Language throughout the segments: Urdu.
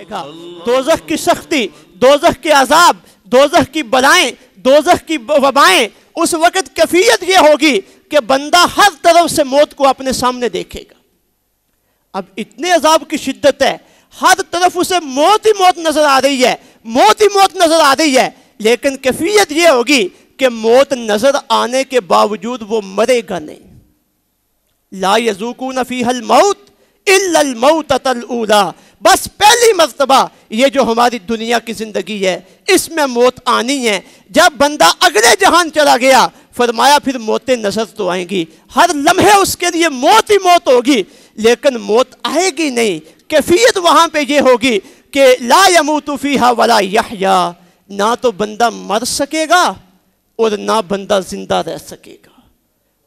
گا۔ دوزخ کی سختی، دوزخ کے عذاب، دوزخ کی بلائیں، دوزخ کی وبائیں، اس وقت کیفیت یہ ہوگی کہ بندہ ہر طرف سے موت کو اپنے سامنے دیکھے گا۔ اب اتنے عذاب کی شدت ہے، ہر طرف اسے موت ہی موت نظر آ رہی ہے، موت ہی موت نظر آ رہی ہے، لیکن کیفیت یہ ہوگی کہ موت نظر آنے کے باوجود وہ مرے گا نہیں۔ لا یذوقون فیہا الموت الا الموتۃ الاولی، بس پہلی مرتبہ یہ جو ہماری دنیا کی زندگی ہے اس میں موت آنی ہے۔ جب بندہ اگلے جہان چلا گیا فرمایا پھر موتیں نظر تو آئیں گی، ہر لمحے اس کے لیے موت ہی موت ہوگی، لیکن موت آئے گی نہیں۔ کیفیت وہاں پہ یہ ہوگی کہ لا یموت فیہا ولا یحیا، نہ تو بندہ مر سکے گا اور نہ بندہ زندہ رہ سکے گا۔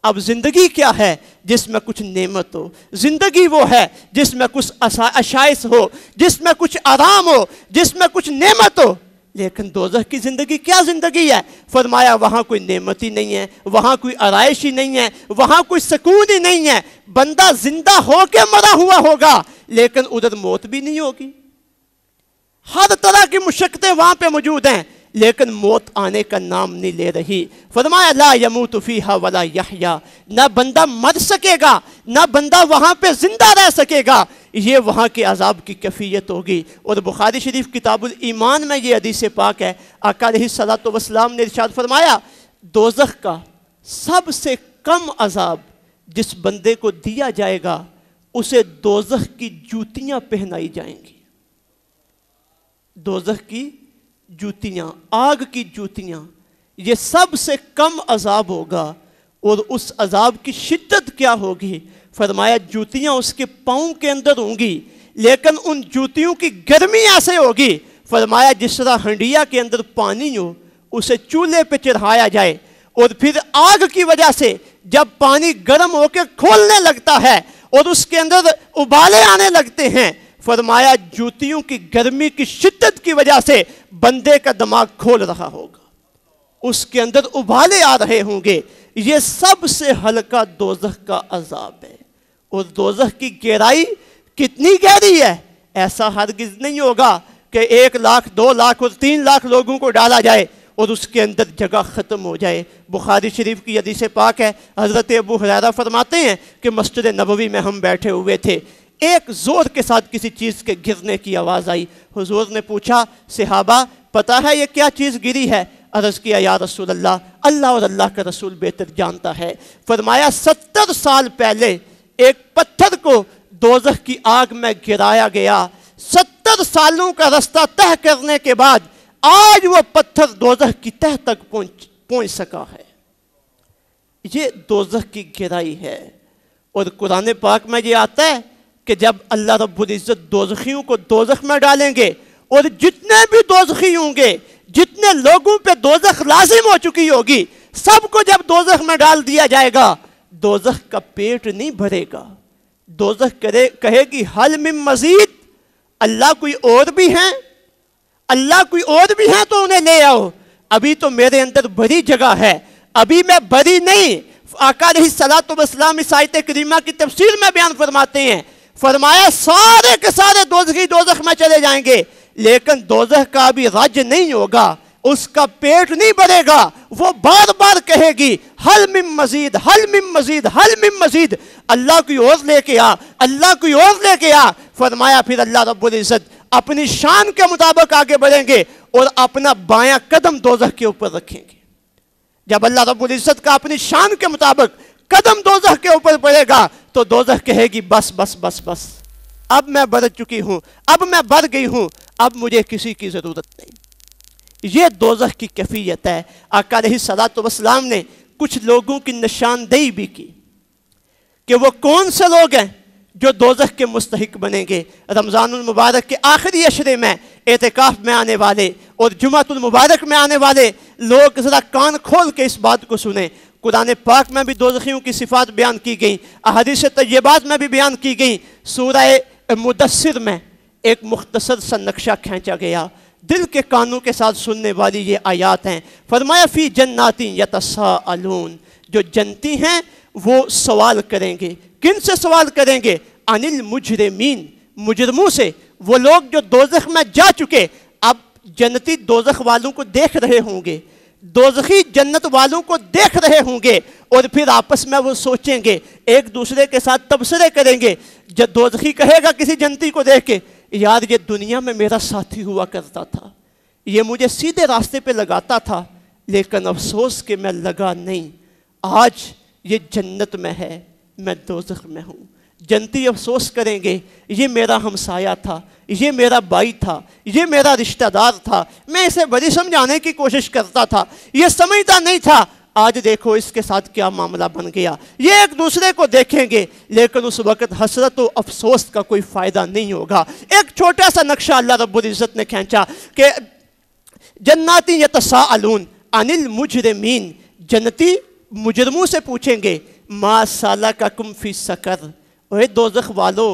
اب زندگی کیا ہے؟ جس میں کچھ نعمت ہو، زندگی وہ ہے جس میں کچھ اشائش ہو، جس میں کچھ آرام ہو، جس میں کچھ نعمت ہو۔ لیکن دوزخ کی زندگی کیا زندگی ہے؟ فرمایا وہاں کوئی نعمت ہی نہیں ہے، وہاں کوئی آرائش ہی نہیں ہے، وہاں کوئی سکون ہی نہیں ہے۔ بندہ زندہ ہو کے مرا ہوا ہوگا لیکن ادھر موت بھی نہیں ہوگی۔ ہر طرح کی مشقتیں وہاں پہ موجود ہیں لیکن موت آنے کا نام نہیں لے رہی۔ فرمایا لا یموت فیہا ولا یحیا، نہ بندہ مر سکے گا نہ بندہ وہاں پہ زندہ رہ سکے گا۔ یہ وہاں کے عذاب کی کیفیت ہوگی۔ اور بخاری شریف کتاب الایمان میں یہ حدیث پاک ہے، آقا علیہ الصلوۃ والسلام نے ارشاد فرمایا دوزخ کا سب سے کم عذاب جس بندے کو دیا جائے گا اسے دوزخ کی جوتیاں پہنائی جائیں گی۔ دوزخ کی جوتیاں، آگ کی جوتیاں، یہ سب سے کم عذاب ہوگا۔ اور اس عذاب کی شدت کیا ہوگی؟ فرمایا جوتیاں اس کے پاؤں کے اندر ہوں گی، لیکن ان جوتیوں کی گرمی ایسے ہوگی، فرمایا جس طرح ہنڈیا کے اندر پانی ہو اسے چولہے پہ چڑھایا جائے اور پھر آگ کی وجہ سے جب پانی گرم ہو کے کھولنے لگتا ہے اور اس کے اندر ابالے آنے لگتے ہیں، فرمایا جوتیوں کی گرمی کی شدت کی وجہ سے بندے کا دماغ کھول رہا ہوگا، اس کے اندر ابالے آ رہے ہوں گے۔ یہ سب سے ہلکا دوزخ کا عذاب ہے۔ اور دوزخ کی گہرائی کتنی گہری ہے؟ ایسا ہرگز نہیں ہوگا کہ 1 لاکھ 2 لاکھ اور 3 لاکھ لوگوں کو ڈالا جائے اور اس کے اندر جگہ ختم ہو جائے۔ بخاری شریف کی حدیث پاک ہے، حضرت ابو ہریرہ فرماتے ہیں کہ مسجد نبوی میں ہم بیٹھے ہوئے تھے، ایک زور کے ساتھ کسی چیز کے گرنے کی آواز آئی۔ حضور نے پوچھا صحابہ پتہ ہے یہ کیا چیز گری ہے؟ عرض کیا یا رسول اللہ، اللہ اور اللہ کا رسول بہتر جانتا ہے۔ فرمایا 70 سال پہلے ایک پتھر کو دوزخ کی آگ میں گرایا گیا، 70 سالوں کا رستہ طے کرنے کے بعد آج وہ پتھر دوزخ کی تہہ تک پہنچ سکا ہے۔ یہ دوزخ کی گہرائی ہے۔ اور قرآن پاک میں یہ آتا ہے کہ جب اللہ رب العزت دوزخیوں کو دوزخ میں ڈالیں گے اور جتنے بھی دوزخی ہوں گے، جتنے لوگوں پہ دوزخ لازم ہو چکی ہوگی، سب کو جب دوزخ میں ڈال دیا جائے گا دوزخ کا پیٹ نہیں بھرے گا۔ دوزخ کہے گی حل من مزید، اللہ کوئی اور بھی ہیں، اللہ کوئی اور بھی ہیں تو انہیں لے آؤ، ابھی تو میرے اندر بڑی جگہ ہے، ابھی میں بری نہیں۔ آقا علیہ الصلوۃ والسلام اس آیت کریمہ کی تفسیر میں بیان فرماتے ہیں، فرمایا سارے کے سارے دوزخی دوزخ میں چلے جائیں گے لیکن دوزخ کا بھی رج نہیں ہوگا، اس کا پیٹ نہیں بھرے گا، وہ بار بار کہے گی حل من مزید، حل من مزید، حل من مزید، اللہ کوئی اور لے کے آ، اللہ کوئی اور لے کے آ۔ فرمایا پھر اللہ رب العزت اپنی شان کے مطابق آگے بڑھیں گے اور اپنا بایاں قدم دوزخ کے اوپر رکھیں گے۔ جب اللہ رب العزت کا اپنی شان کے مطابق قدم دوزخ کے اوپر پڑے گا تو دوزخ کہے گی بس بس بس بس، اب میں بڑھ چکی ہوں، اب میں بڑھ گئی ہوں، اب مجھے کسی کی ضرورت نہیں۔ یہ دوزخ کی کیفیت ہے۔ آقا علیہ الصلوۃ والسلام نے کچھ لوگوں کی نشاندہی بھی کی کہ وہ کون سے لوگ ہیں جو دوزخ کے مستحق بنیں گے۔ رمضان المبارک کے آخری عشرے میں اعتکاف میں آنے والے اور جمعۃ المبارک میں آنے والے لوگ ذرا کان کھول کے اس بات کو سنیں۔ قرآن پاک میں بھی دوزخیوں کی صفات بیان کی گئیں، احادیث طیبات میں بھی بیان کی گئیں۔ سورہ مدثر میں ایک مختصر سا نقشہ کھینچا گیا، دل کے کانوں کے ساتھ سننے والی یہ آیات ہیں۔ فرمایا فی جنات یتساءلون، جو جنتی ہیں وہ سوال کریں گے۔ کن سے سوال کریں گے؟ عن المجرمین، مجرموں سے، وہ لوگ جو دوزخ میں جا چکے اب جنتی دوزخ والوں کو دیکھ رہے ہوں گے، دوزخی جنت والوں کو دیکھ رہے ہوں گے، اور پھر آپس میں وہ سوچیں گے، ایک دوسرے کے ساتھ تبصرے کریں گے۔ جب دوزخی کہے گا کسی جنتی کو دیکھ کے، یار یہ دنیا میں میرا ساتھی ہوا کرتا تھا، یہ مجھے سیدھے راستے پہ لگاتا تھا، لیکن افسوس کہ میں لگا نہیں، آج یہ جنت میں ہے، میں دوزخ میں ہوں۔ جنتی افسوس کریں گے، یہ میرا ہمسایہ تھا، یہ میرا بھائی تھا، یہ میرا رشتہ دار تھا، میں اسے بڑی سمجھانے کی کوشش کرتا تھا، یہ سمجھتا نہیں تھا، آج دیکھو اس کے ساتھ کیا معاملہ بن گیا۔ یہ ایک دوسرے کو دیکھیں گے، لیکن اس وقت حسرت و افسوس کا کوئی فائدہ نہیں ہوگا۔ ایک چھوٹا سا نقشہ اللہ رب العزت نے کھینچا کہ جناتی یتساءلون عن المجرمین، جنتی مجرموں سے پوچھیں گے ما سلککم فی سقر، اے دوزخ والو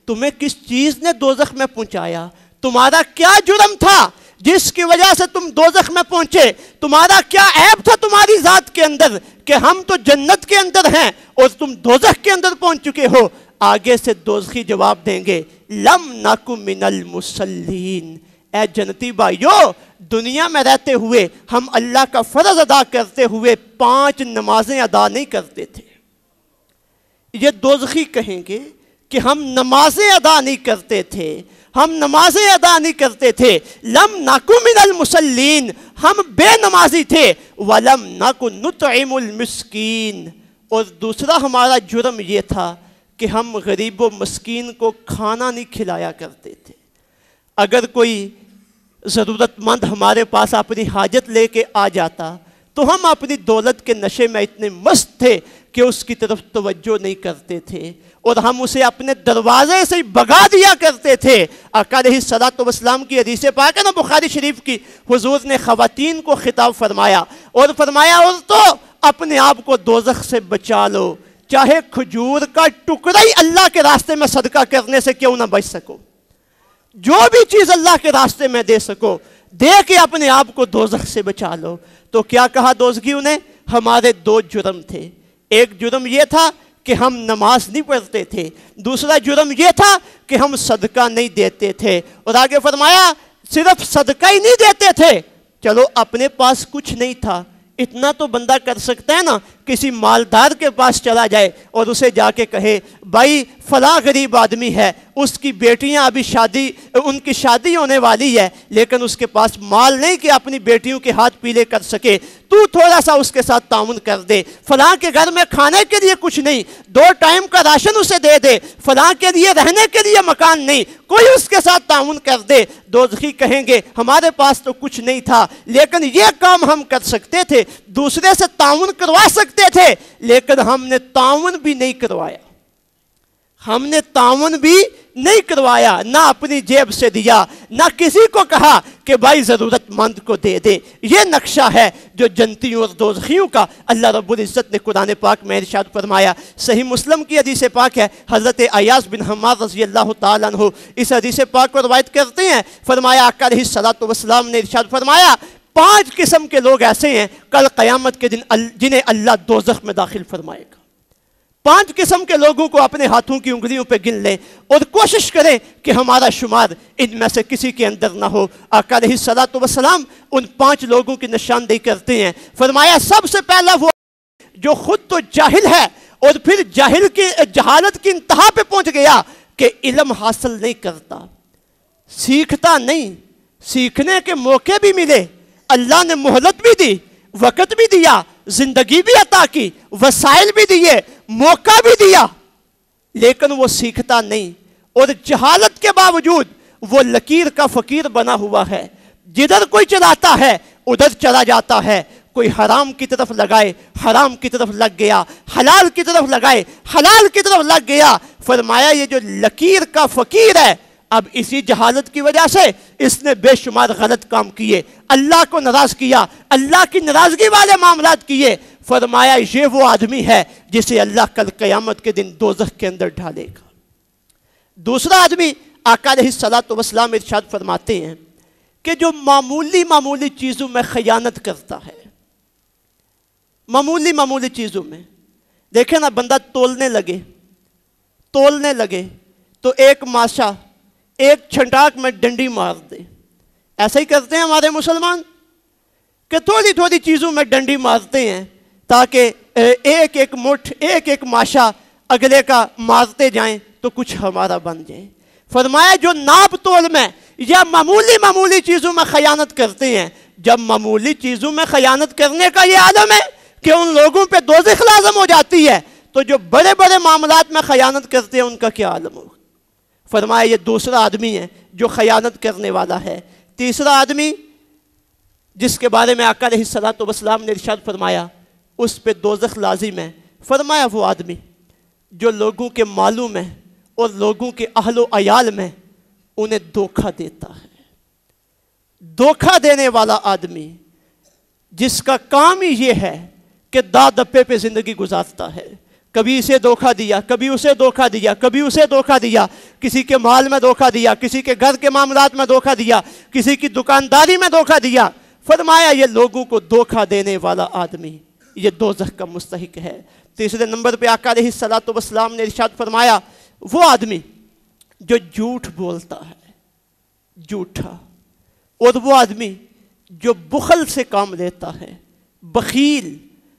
تمہیں کس چیز نے دوزخ میں پہنچایا، تمہارا کیا جرم تھا جس کی وجہ سے تم دوزخ میں پہنچے، تمہارا کیا عیب تھا تمہاری ذات کے اندر کہ ہم تو جنت کے اندر ہیں اور تم دوزخ کے اندر پہنچ چکے ہو۔ آگے سے دوزخی جواب دیں گے لم نکو من المصلین، اے جنتی بھائیو دنیا میں رہتے ہوئے ہم اللہ کا فرض ادا کرتے ہوئے 5 نمازیں ادا نہیں کرتے تھے۔ یہ دوزخی کہیں گے کہ ہم نمازیں ادا نہیں کرتے تھے، ہم نمازیں ادا نہیں کرتے تھے، لم نکو من المصلین، ہم بے نمازی تھے، ولم نکو نطعم المسکین، اور دوسرا ہمارا جرم یہ تھا کہ ہم غریب و مسکین کو کھانا نہیں کھلایا کرتے تھے۔ اگر کوئی ضرورت مند ہمارے پاس اپنی حاجت لے کے آ جاتا تو ہم اپنی دولت کے نشے میں اتنے مست تھے کہ اس کی طرف توجہ نہیں کرتے تھے اور ہم اسے اپنے دروازے سے بھگا دیا کرتے تھے۔ آقا علیہ الصلوۃ والسلام کی حدیث پاک ہے نا بخاری شریف کی، حضور نے خواتین کو خطاب فرمایا اور فرمایا عورتوں اپنے آپ کو دوزخ سے بچا لو، چاہے کھجور کا ٹکڑا ہی اللہ کے راستے میں صدقہ کرنے سے کیوں نہ بچ سکو، جو بھی چیز اللہ کے راستے میں دے سکو دے کے اپنے آپ کو دوزخ سے بچا لو۔ تو کیا کہا دوزخیوں نے؟ ہمارے 2 جرم تھے، ایک جرم یہ تھا کہ ہم نماز نہیں پڑھتے تھے، دوسرا جرم یہ تھا کہ ہم صدقہ نہیں دیتے تھے، اور آگے فرمایا صرف صدقہ ہی نہیں دیتے تھے، چلو اپنے پاس کچھ نہیں تھا، اتنا تو بندہ کر سکتا ہے نا، کسی مالدار کے پاس چلا جائے اور اسے جا کے کہے بھائی فلاں غریب آدمی ہے، اس کی بیٹیاں ابھی ان کی شادی ہونے والی ہے لیکن اس کے پاس مال نہیں کہ اپنی بیٹیوں کے ہاتھ پیلے کر سکے، تو تھوڑا سا اس کے ساتھ تعاون کر دے، فلاں کے گھر میں کھانے کے لیے کچھ نہیں، 2 ٹائم کا راشن اسے دے دے، فلاں کے لیے رہنے کے لیے مکان نہیں، کوئی اس کے ساتھ تعاون کر دے۔ دوزخی کہیں گے ہمارے پاس تو کچھ نہیں تھا لیکن یہ کام ہم کر سکتے تھے، دوسرے سے تعاون کروا سکتے تھے، لیکن ہم نے تعاون بھی نہیں کروایا، ہم نے تعاون بھی نہیں کروایا، نہ اپنی جیب سے دیا، نہ کسی کو کہا کہ بھائی ضرورت مند کو دے دے۔ یہ نقشہ ہے جو جنتیوں اور دوزخیوں کا اللہ رب العزت نے قرآن پاک میں ارشاد فرمایا۔ صحیح مسلم کی حدیث پاک ہے، حضرت ایاس بن حمار رضی اللہ تعالیٰ عنہ اس حدیث پاک کو روایت کرتے ہیں، فرمایا آقا علیہ الصلوۃ والسلام نے ارشاد فرمایا 5 قسم کے لوگ ایسے ہیں کل قیامت کے دن جنہیں اللہ دوزخ میں داخل فرمائے گا۔ 5 قسم کے لوگوں کو اپنے ہاتھوں کی انگلیوں پہ گن لیں اور کوشش کریں کہ ہمارا شمار ان میں سے کسی کے اندر نہ ہو۔ آقا علیہ الصلوۃ والسلام ان 5 لوگوں کی نشاندہی کرتے ہیں، فرمایا سب سے پہلا وہ جو خود تو جاہل ہے اور پھر جہالت کی انتہا پہ پہنچ گیا کہ علم حاصل نہیں کرتا، سیکھتا نہیں، سیکھنے کے موقع بھی ملے، اللہ نے مہلت بھی دی، وقت بھی دیا، زندگی بھی عطا کی، وسائل بھی دیے، موقع بھی دیا، لیکن وہ سیکھتا نہیں اور جہالت کے باوجود وہ لکیر کا فقیر بنا ہوا ہے، جدھر کوئی چلاتا ہے ادھر چلا جاتا ہے، کوئی حرام کی طرف لگائے حرام کی طرف لگ گیا، حلال کی طرف لگائے حلال کی طرف لگ گیا۔ فرمایا یہ جو لکیر کا فقیر ہے اب اسی جہالت کی وجہ سے اس نے بے شمار غلط کام کیے، اللہ کو ناراض کیا، اللہ کی ناراضگی والے معاملات کیے۔ فرمایا یہ وہ آدمی ہے جسے اللہ کل قیامت کے دن دوزخ کے اندر ڈالے گا۔ دوسرا آدمی آقا علیہ الصلوۃ والسلام ارشاد فرماتے ہیں کہ جو معمولی چیزوں میں خیانت کرتا ہے، معمولی چیزوں میں، دیکھیں نا بندہ تولنے لگے تو ایک ماشا ایک چھنٹاک میں ڈنڈی مار دے. ایسا ہی کرتے ہیں ہمارے مسلمان کہ تھوڑی تھوڑی چیزوں میں ڈنڈی مارتے ہیں تاکہ ایک ایک مٹھ ایک ایک ماشا اگلے کا مارتے جائیں تو کچھ ہمارا بن جائے. فرمایا جو ناپ تول میں یا معمولی چیزوں میں خیانت کرتے ہیں، جب معمولی چیزوں میں خیانت کرنے کا یہ عالم ہے کہ ان لوگوں پہ دوزخ لازم ہو جاتی ہے، تو جو بڑے بڑے معاملات میں خیانت کرتے ہیں ان کا کیا عالم ہوگا. فرمایا یہ دوسرا آدمی ہے جو خیانت کرنے والا ہے. تیسرا آدمی جس کے بارے میں آقا علیہ الصلوۃ والسلام نے ارشاد فرمایا اس پہ دوزخ لازم ہے، فرمایا وہ آدمی جو لوگوں کے مالوں میں اور لوگوں کے اہل و عیال میں انہیں دھوکہ دیتا ہے. دھوکہ دینے والا آدمی جس کا کام ہی یہ ہے کہ دپے پہ زندگی گزارتا ہے، کبھی اسے دھوکہ دیا، کبھی اسے دھوکہ دیا، کبھی اسے دھوکہ دیا، کسی کے مال میں دھوکہ دیا، کسی کے گھر کے معاملات میں دھوکہ دیا، کسی کی دکانداری میں دھوکہ دیا. فرمایا یہ لوگوں کو دھوکہ دینے والا آدمی یہ دوزخ کا مستحق ہے. تیسرے نمبر پہ آقا علیہ الصلوۃ والسلام نے ارشاد فرمایا وہ آدمی جو جھوٹ بولتا ہے، جھوٹا، اور وہ آدمی جو بخل سے کام لیتا ہے، بخیل.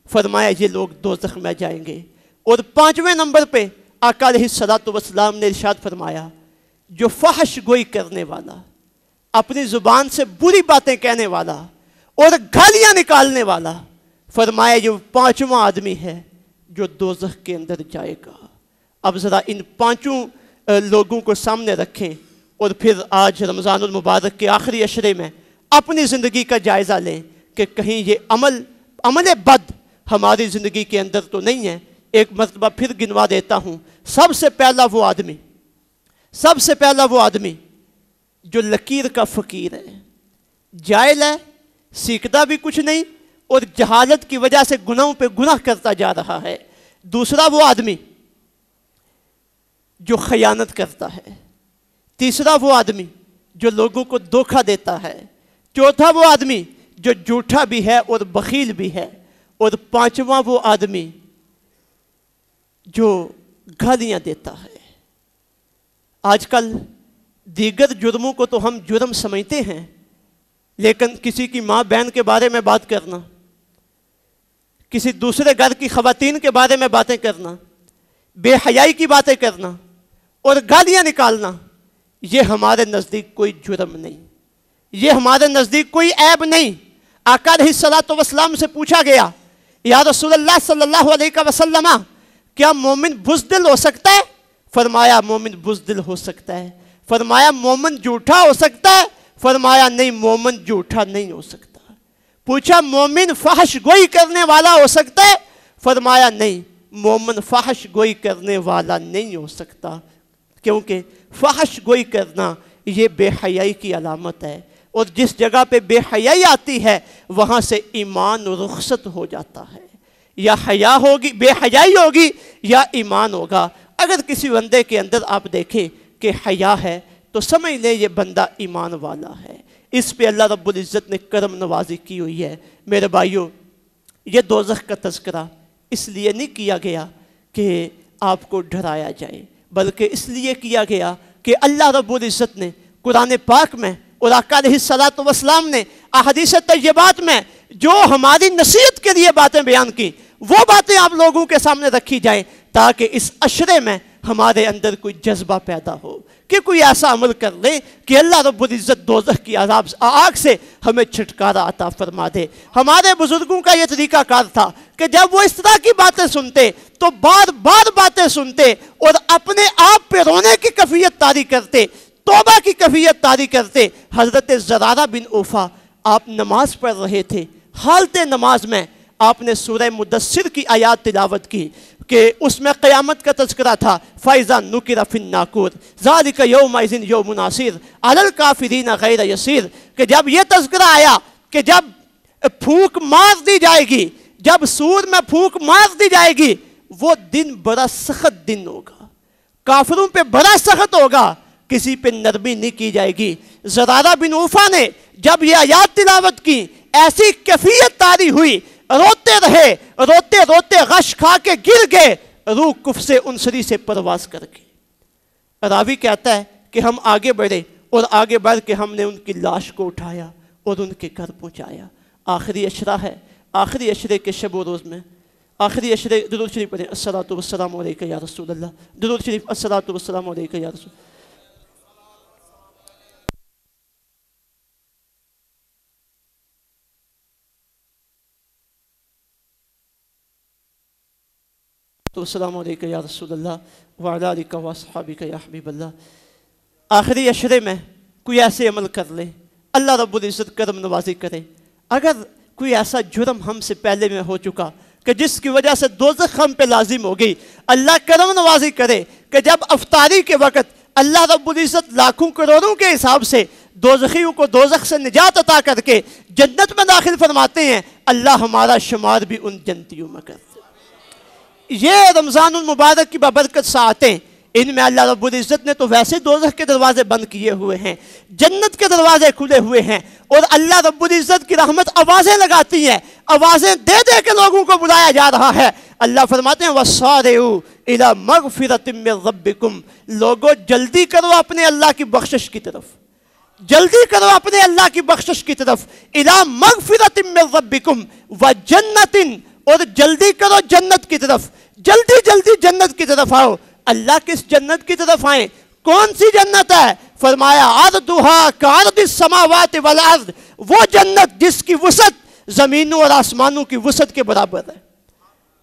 فرمایا یہ لوگ دوزخ میں جائیں گے. اور پانچویں نمبر پہ آقا علیہ الصلوۃ والسلام نے ارشاد فرمایا جو فحش گوئی کرنے والا، اپنی زبان سے بری باتیں کہنے والا اور گالیاں نکالنے والا، فرمایا یہ پانچواں آدمی ہے جو دوزخ کے اندر جائے گا. اب ذرا ان پانچوں لوگوں کو سامنے رکھیں اور پھر آج رمضان المبارک کے آخری عشرے میں اپنی زندگی کا جائزہ لیں کہ کہیں یہ عمل بد ہماری زندگی کے اندر تو نہیں ہے. ایک مرتبہ پھر گنوا دیتا ہوں. سب سے پہلا وہ آدمی جو لکیر کا فقیر ہے، جاہل ہے، سیکھتا بھی کچھ نہیں اور جہالت کی وجہ سے گناہوں پہ گناہ کرتا جا رہا ہے. دوسرا وہ آدمی جو خیانت کرتا ہے. تیسرا وہ آدمی جو لوگوں کو دھوکہ دیتا ہے. چوتھا وہ آدمی جو جھوٹا بھی ہے اور بخیل بھی ہے. اور پانچواں وہ آدمی جو گالیاں دیتا ہے. آج کل دیگر جرموں کو تو ہم جرم سمجھتے ہیں، لیکن کسی کی ماں بہن کے بارے میں بات کرنا، کسی دوسرے گھر کی خواتین کے بارے میں باتیں کرنا، بے حیائی کی باتیں کرنا اور گالیاں نکالنا، یہ ہمارے نزدیک کوئی جرم نہیں، یہ ہمارے نزدیک کوئی عیب نہیں. آقا علیہ الصلوۃ والسلام سے پوچھا گیا یا رسول اللہ صلی اللہ علیہ وسلم کیا مومن بزدل ہو سکتا ہے؟ فرمایا مومن بزدل ہو سکتا ہے. فرمایا مومن جھوٹا ہو سکتا ہے؟ فرمایا نہیں، مومن جھوٹا نہیں ہو سکتا. پوچھا مومن فحش گوئی کرنے والا ہو سکتا ہے؟ فرمایا نہیں، مومن فحش گوئی کرنے والا نہیں ہو سکتا، کیونکہ فحش گوئی کرنا یہ بے حیائی کی علامت ہے، اور جس جگہ پہ بے حیائی آتی ہے وہاں سے ایمان رخصت ہو جاتا ہے. یا حیا ہوگی، بے حیائی ہوگی، یا ایمان ہوگا. اگر کسی بندے کے اندر آپ دیکھیں کہ حیا ہے تو سمجھ لیں یہ بندہ ایمان والا ہے. اس پہ اللہ رب العزت نے کرم نوازی کی ہوئی ہے. میرے بھائیوں، یہ دوزخ کا تذکرہ اس لیے نہیں کیا گیا کہ آپ کو ڈرایا جائے، بلکہ اس لیے کیا گیا کہ اللہ رب العزت نے قرآن پاک میں اور آقا علیہ الصلوۃ والسلام نے احادیث طیبات میں جو ہماری نصیحت کے لیے باتیں بیان کی، وہ باتیں آپ لوگوں کے سامنے رکھی جائیں تاکہ اس عشرے میں ہمارے اندر کوئی جذبہ پیدا ہو کہ کوئی ایسا عمل کر لے کہ اللہ رب العزت دوزخ کی عذاب آگ سے ہمیں چھٹکارا عطا فرما دے. ہمارے بزرگوں کا یہ طریقہ کار تھا کہ جب وہ اس طرح کی باتیں سنتے تو بار بار باتیں سنتے اور اپنے آپ پہ رونے کی کیفیت طاری کرتے، توبہ کی کیفیت طاری کرتے. حضرت زرارہ بن اوفا آپ نماز پڑھ رہے تھے، حالت نماز میں آپ نے سورہ مدثر کی آیات تلاوت کی کہ اس میں قیامت کا تذکرہ تھا. فَإِذَا نُقِرَ فِي النَّاقُورِ ذَلِكَ يَوْمَئِذٍ يَوْمٌ عَسِيرٌ عَلَى الْكَافِرِينَ غَيْرَ يَسِيرٌ کہ جب یہ تذکرہ آیا کہ جب پھونک مار دی جائے گی، جب سور میں پھونک مار دی جائے گی، وہ دن بڑا سخت دن ہوگا، کافروں پہ بڑا سخت ہوگا، کسی پہ نرمی نہیں کی جائے گی. زرارہ بن اوفا نے جب یہ آیات تلاوت کی ایسی کیفیت طاری ہوئی، روتے رہے، روتے روتے غش کھا کے گر گئے، روح کف سے انصری سے پرواز کر کے. راوی کہتا ہے کہ ہم آگے بڑھے اور آگے بڑھ کے ہم نے ان کی لاش کو اٹھایا اور ان کے گھر پہنچایا۔ آخری عشرہ ہے، آخری عشرے کے شب و روز میں آخری عشرے درود شریف پڑھیں، الصلاۃ والسلام علیک یا رسول اللہ، درود شریف الصلاۃ والسلام علیک یا رسول السلام علیکم یا رسول اللہ وعلی آلک و اصحابک یا حبیب اللہ۔ آخری عشرے میں کوئی ایسے عمل کر لے، اللہ رب العزت کرم نوازی کرے۔ اگر کوئی ایسا جرم ہم سے پہلے میں ہو چکا کہ جس کی وجہ سے دوزخ ہم پہ لازم ہو گئی، اللہ کرم نوازی کرے کہ جب افطاری کے وقت اللہ رب العزت لاکھوں کروڑوں کے حساب سے دوزخیوں کو دوزخ سے نجات عطا کر کے جنت میں داخل فرماتے ہیں، اللہ ہمارا شمار بھی ان جنتیوں میں کرتے ہیں۔ یہ رمضان المبارک کی بابرکت ساعتیں، ان میں اللہ رب العزت نے تو ویسے دوزخ کے دروازے بند کیے ہوئے ہیں، جنت کے دروازے کھلے ہوئے ہیں، اور اللہ رب العزت کی رحمت آوازیں لگاتی ہے، آوازیں دے دے کے لوگوں کو بلایا جا رہا ہے۔ اللہ فرماتے ہیں وَسَارِعُوا إِلَىٰ مَغْفِرَةٍ مِّن رَبِّكُمْ، لوگوں جلدی کرو اپنے اللہ کی بخشش کی طرف، جلدی کرو اپنے اللہ کی بخشش کی طرف، إِلَىٰ مَغْفِرَةٍ مِّن رَبِّكُمْ وَجَنَّةٍ، اور جلدی کرو جنت کی طرف، جلدی جلدی جنت کی طرف آؤ۔ اللہ کس جنت کی طرف آئیں؟ کون سی جنت ہے؟ فرمایا عرضها كعرض السماوات والارض، وہ جنت جس کی وسعت زمینوں اور آسمانوں کی وسعت کے برابر ہے،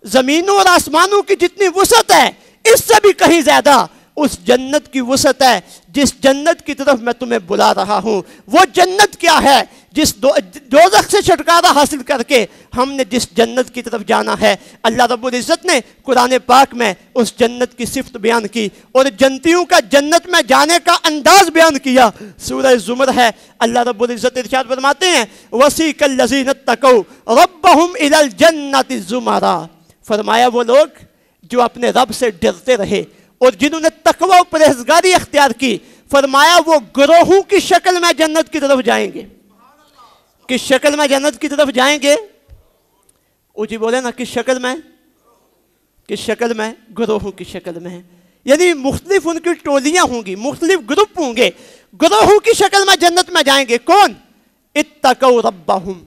زمینوں اور آسمانوں کی جتنی وسعت ہے اس سے بھی کہیں زیادہ اس جنت کی وسعت ہے جس جنت کی طرف میں تمہیں بلا رہا ہوں۔ وہ جنت کیا ہے؟ جس دوزخ سے چھٹکارا حاصل کر کے ہم نے جس جنت کی طرف جانا ہے۔ اللہ رب العزت نے قرآن پاک میں اس جنت کی صفت بیان کی اور جنتیوں کا جنت میں جانے کا انداز بیان کیا۔ سورہ زمر ہے، اللہ رب العزت ارشاد فرماتے ہیں وَسِيقَ الَّذِينَ اتَّقَوْا رَبَّهُمْ إِلَى الْجَنَّةِ زُمَرًا، فرمایا وہ لوگ جو اپنے رب سے ڈرتے رہے اور جنہوں نے تقوی و پرہیزگاری اختیار کی، فرمایا وہ گروہوں کی شکل میں جنت کی طرف جائیں گے۔ کس شکل میں جنت کی طرف جائیں گے؟ جی بولے نا، کس شکل میں؟ کس شکل میں؟ گروہوں کی شکل میں، یعنی مختلف ان کی ٹولیاں ہوں گی، مختلف گروپ ہوں گے، گروہوں کی شکل میں جنت میں جائیں گے۔ کون؟ اتقوا ربہم،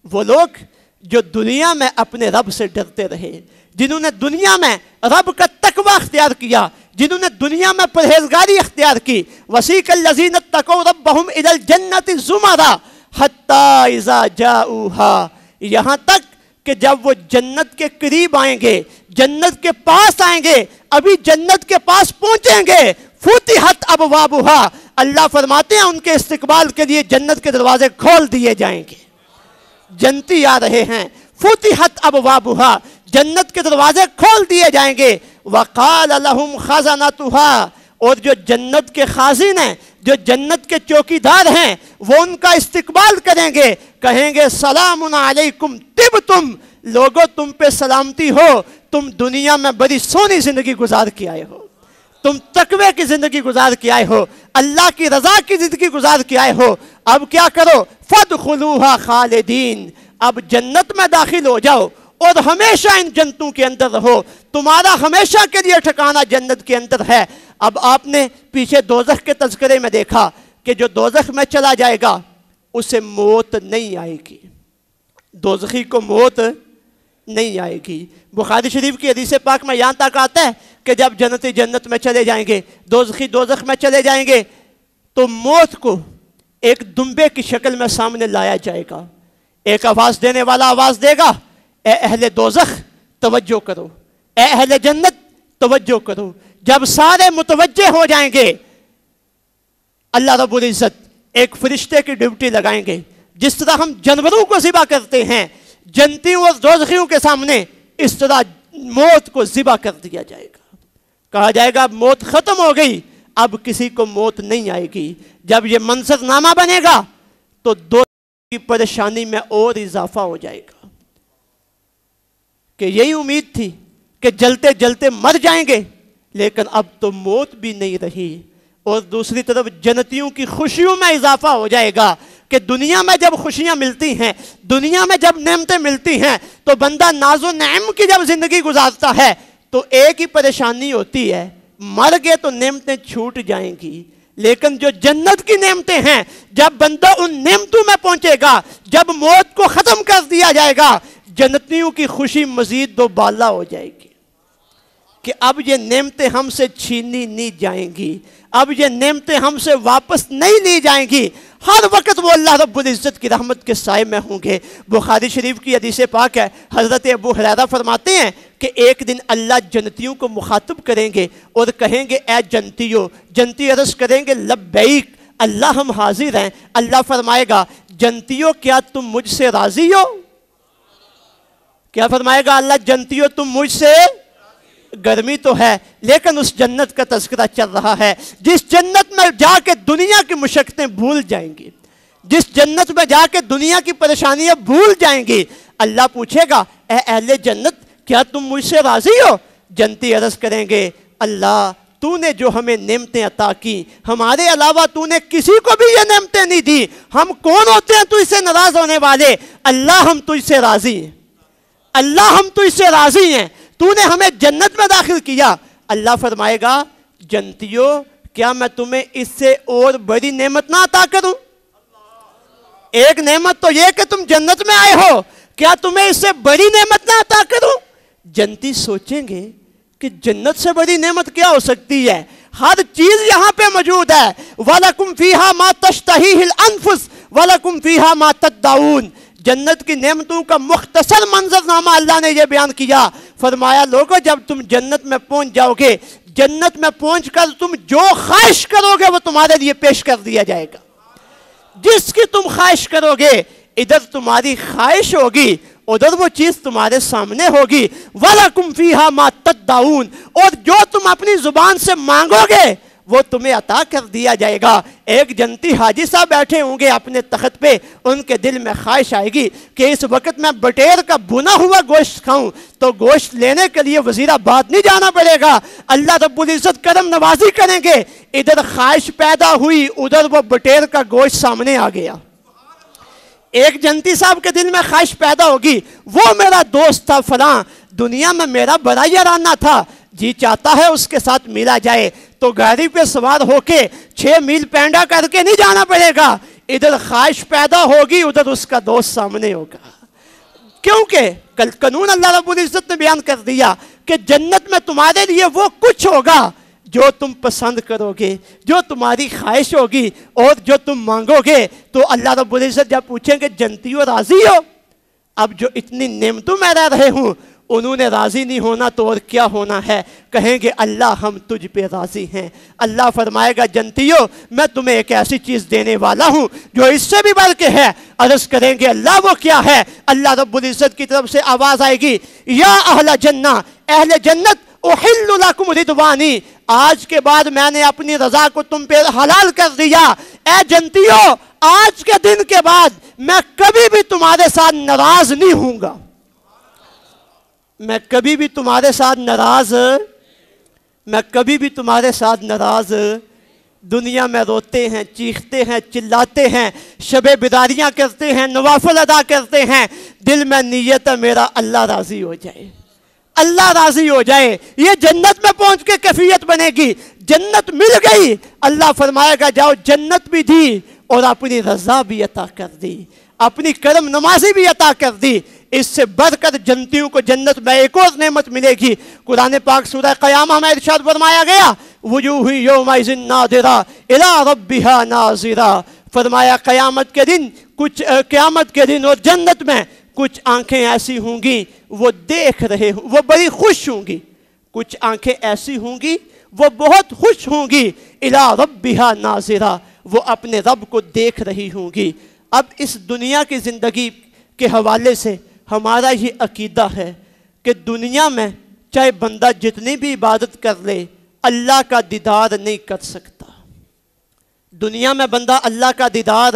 وہ لوگ جو دنیا میں اپنے رب سے ڈرتے رہے، جنہوں نے دنیا میں رب کا تقوی اختیار کیا، جنہوں نے دنیا میں پرہیزگاری اختیار کی۔ وَسِيقَ الَّذِينَ اتَّقَوْا رَبَّهُمْ إِلَى الْجَنَّةِ زُمَرًا حَتَّىٰ إِذَا جَاءُوهَا، یہاں تک کہ جب وہ جنت کے قریب آئیں گے، جنت کے پاس آئیں گے، ابھی جنت کے پاس پہنچیں گے، فُتِحَتْ أَبْوَابُهَا، اللہ فرماتے ہیں ان کے استقبال کے لیے جنت کے دروازے کھول دیے جائیں گے۔ جنتی آ رہے ہیں، فُتِحَتْ أَبْوَابُهَا، جنت کے دروازے کھول دیے جائیں گے۔ وَقَالَ لَهُمْ خَزَنَتُهَا، اور جو جنت کے خازن ہیں، جو جنت کے چوکیدار ہیں، وہ ان کا استقبال کریں گے، کہیں گے سلام علیکم طبتم، لوگوں تم پہ سلامتی ہو، تم دنیا میں بڑی سونی زندگی گزار کے آئے ہو، تم تقوی کی زندگی گزار کے آئے ہو، اللہ کی رضا کی زندگی گزار کے آئے ہو، اب کیا کرو؟ فَادْخُلُوهَا خَالِدِينَ، اب جنت میں داخل ہو جاؤ اور ہمیشہ ان جنتوں کے اندر رہو، تمہارا ہمیشہ کے لیے ٹھکانہ جنت کے اندر ہے۔ اب آپ نے پیچھے دوزخ کے تذکرے میں دیکھا کہ جو دوزخ میں چلا جائے گا اسے موت نہیں آئے گی، دوزخی کو موت نہیں آئے گی۔ بخاری شریف کی حدیث پاک میں یہاں تک آتا ہے کہ جب جنتی جنت میں چلے جائیں گے، دوزخی دوزخ میں چلے جائیں گے، تو موت کو ایک دمبے کی شکل میں سامنے لایا جائے گا، ایک آواز دینے والا آواز دے گا، اے اہل دوزخ توجہ کرو، اے اہل جنت توجہ کرو۔ جب سارے متوجہ ہو جائیں گے، اللہ رب العزت ایک فرشتے کی ڈیوٹی لگائیں گے، جس طرح ہم جانوروں کو ذبح کرتے ہیں جنتیوں اور دوزخیوں کے سامنے، اس طرح موت کو ذبح کر دیا جائے گا، کہا جائے گا اب موت ختم ہو گئی، اب کسی کو موت نہیں آئے گی۔ جب یہ منظر نامہ بنے گا تو دوزخ کی پریشانی میں اور اضافہ ہو جائے گا کہ یہی امید تھی کہ جلتے جلتے مر جائیں گے، لیکن اب تو موت بھی نہیں رہی۔ اور دوسری طرف جنتیوں کی خوشیوں میں اضافہ ہو جائے گا کہ دنیا میں جب خوشیاں ملتی ہیں، دنیا میں جب نعمتیں ملتی ہیں، تو بندہ ناز و نعم کی جب زندگی گزارتا ہے تو ایک ہی پریشانی ہوتی ہے، مر گئے تو نعمتیں چھوٹ جائیں گی، لیکن جو جنت کی نعمتیں ہیں، جب بندہ ان نعمتوں میں پہنچے گا، جب موت کو ختم کر دیا جائے گا، جنتیوں کی خوشی مزید دو بالا ہو جائے گی کہ اب یہ نعمتیں ہم سے چھینی نہیں جائیں گی، اب یہ نعمتیں ہم سے واپس نہیں لی جائیں گی، ہر وقت وہ اللہ رب العزت کی رحمت کے سائے میں ہوں گے۔ بخاری شریف کی حدیث پاک ہے، حضرت ابو ہریرہ فرماتے ہیں کہ ایک دن اللہ جنتیوں کو مخاطب کریں گے اور کہیں گے اے جنتیوں، جنتی عرض کریں گے لبیک اللہ ہم حاضر ہیں۔ اللہ فرمائے گا جنتیوں کیا تم مجھ سے راضی ہو؟ کیا فرمائے گا اللہ؟ جنتیوں تم مجھ سے، گرمی تو ہے لیکن اس جنت کا تذکرہ چل رہا ہے جس جنت میں جا کے دنیا کی مشقتیں بھول جائیں گی، جس جنت میں جا کے دنیا کی پریشانیاں بھول جائیں گی۔ اللہ پوچھے گا اے اہل جنت کیا تم مجھ سے راضی ہو؟ جنتی عرض کریں گے اللہ تو نے جو ہمیں نعمتیں عطا کی، ہمارے علاوہ تو نے کسی کو بھی یہ نعمتیں نہیں دی، ہم کون ہوتے ہیں تجھ سے ناراض ہونے والے؟ اللہ ہم تجھ سے راضی ہیں، اللہ ہم تجھ سے راضی ہیں، تو نے ہمیں جنت میں داخل کیا۔ اللہ فرمائے گا جنتیوں کیا میں تمہیں اس سے اور بڑی نعمت نہ عطا کروں؟ ایک نعمت تو یہ کہ تم جنت میں آئے ہو، کیا تمہیں اس سے بڑی نعمت نہ عطا کروں؟ جنتی سوچیں گے کہ جنت سے بڑی نعمت کیا ہو سکتی ہے؟ ہر چیز یہاں پہ موجود ہے۔ وَلَكُمْ فِيهَا مَا تَشْتَهِيهِ الْأَنفُسُ وَلَكُمْ فِيهَا مَا تَدَّعُونَ۔ جنت کی نعمتوں کا مختصر منظرنامہ اللہ نے یہ بیان کیا، فرمایا لوگو جب تم جنت میں پہنچ جاؤ گے، جنت میں پہنچ کر تم جو خواہش کرو گے وہ تمہارے لیے پیش کر دیا جائے گا۔ جس کی تم خواہش کرو گے ادھر تمہاری خواہش ہوگی، ادھر وہ چیز تمہارے سامنے ہوگی۔ وَلَكُمْ فِيهَا مَا تَدَّعُونَ، اور جو تم اپنی زبان سے مانگو گے وہ تمہیں عطا کر دیا جائے گا۔ ایک جنتی حاجی صاحب بیٹھے ہوں گے اپنے تخت پہ، ان کے دل میں خواہش آئے گی کہ اس وقت میں بٹیر کا بھنا ہوا گوشت کھاؤں، تو گوشت لینے کے لیے وزیر آباد نہیں جانا پڑے گا، اللہ رب العزت کرم نوازی کریں گے۔ ادھر خواہش پیدا ہوئی، ادھر وہ بٹیر کا گوشت سامنے آ گیا۔ ایک جنتی صاحب کے دل میں خواہش پیدا ہوگی، وہ میرا دوست تھا فلاں، دنیا میں میرا بڑا یارانہ تھا، جی چاہتا ہے اس کے ساتھ ملا جائے، تو گاڑی پہ سوار ہو کے 6 میل پینڈا کر کے نہیں جانا پڑے گا، ادھر خواہش پیدا ہوگی، ادھر اس کا دوست سامنے ہوگا۔ کیونکہ کل قانون اللہ رب العزت نے بیان کر دیا کہ جنت میں تمہارے لیے وہ کچھ ہوگا جو تم پسند کرو گے، جو تمہاری خواہش ہوگی اور جو تم مانگو گے۔ تو اللہ رب العزت جب پوچھیں گے جنتیوں راضی ہو؟ اب جو اتنی نعمتوں میں رہ رہے ہوں انہوں نے راضی نہیں ہونا تو اور کیا ہونا ہے؟ کہیں گے اللہ ہم تجھ پہ راضی ہیں۔ اللہ فرمائے گا جنتیوں میں تمہیں ایک ایسی چیز دینے والا ہوں جو اس سے بھی بڑھ کے ہے۔ عرض کریں گے اللہ وہ کیا ہے؟ اللہ رب العزت کی طرف سے آواز آئے گی یا اہل جنہ، اہل جنت احل لکم رضوانی، آج کے بعد میں نے اپنی رضا کو تم پہ حلال کر دیا۔ اے جنتیوں آج کے دن کے بعد میں کبھی بھی تمہارے ساتھ ناراض نہیں ہوں گا، میں کبھی بھی تمہارے ساتھ ناراض، میں کبھی بھی تمہارے ساتھ ناراض۔ دنیا میں روتے ہیں، چیختے ہیں، چلاتے ہیں، شب بیداریاں کرتے ہیں، نوافل ادا کرتے ہیں، دل میں نیت ہے میرا اللہ راضی ہو جائے، اللہ راضی ہو جائے۔ یہ جنت میں پہنچ کے کیفیت بنے گی۔ جنت مل گئی، اللہ فرمائے گا جاؤ جنت بھی دی اور اپنی رضا بھی عطا کر دی، اپنی کرم نمازی بھی عطا کر دی۔ اس سے بڑھ کر جنتیوں کو جنت میں ایک اور نعمت ملے گی۔ قرآن پاک سورہ قیامہ میں ارشاد فرمایا گیا وجوہ یومئذ ناظرہ الی ربہا ناظرہ، فرمایا قیامت کے دن اور جنت میں کچھ آنکھیں ایسی ہوں گی وہ دیکھ رہے ہوں، وہ بڑی خوش ہوں گی، کچھ آنکھیں ایسی ہوں گی وہ بہت خوش ہوں گی، الی ربہا ناظرہ، وہ اپنے رب کو دیکھ رہی ہوں گی۔ اب اس دنیا کی زندگی کے حوالے سے ہمارا یہ عقیدہ ہے کہ دنیا میں چاہے بندہ جتنی بھی عبادت کر لے اللہ کا دیدار نہیں کر سکتا۔ دنیا میں بندہ اللہ کا دیدار،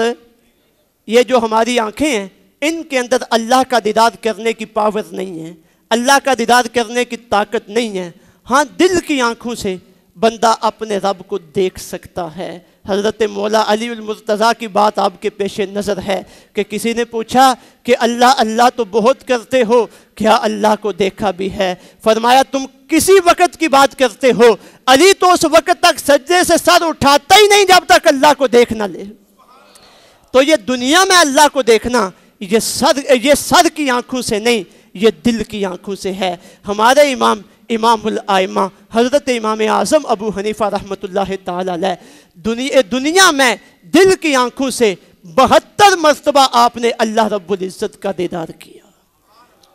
یہ جو ہماری آنکھیں ہیں ان کے اندر اللہ کا دیدار کرنے کی پاور نہیں ہے، اللہ کا دیدار کرنے کی طاقت نہیں ہے۔ ہاں دل کی آنکھوں سے بندہ اپنے رب کو دیکھ سکتا ہے، حضرت مولا علی المرتضیٰ کی بات آپ کے پیش نظر ہے کہ کسی نے پوچھا کہ اللہ اللہ تو بہت کرتے ہو، کیا اللہ کو دیکھا بھی ہے؟ فرمایا تم کسی وقت کی بات کرتے ہو، علی تو اس وقت تک سجدے سے سر اٹھاتا ہی نہیں جب تک اللہ کو دیکھ نہ لے۔ تو یہ دنیا میں اللہ کو دیکھنا یہ سر کی آنکھوں سے نہیں، یہ دل کی آنکھوں سے ہے۔ ہمارے امام الائمہ حضرت امام اعظم ابو حنیفہ رحمۃ اللہ تعالی علیہ دنیا میں دل کی آنکھوں سے 72 مرتبہ آپ نے اللہ رب العزت کا دیدار کیا۔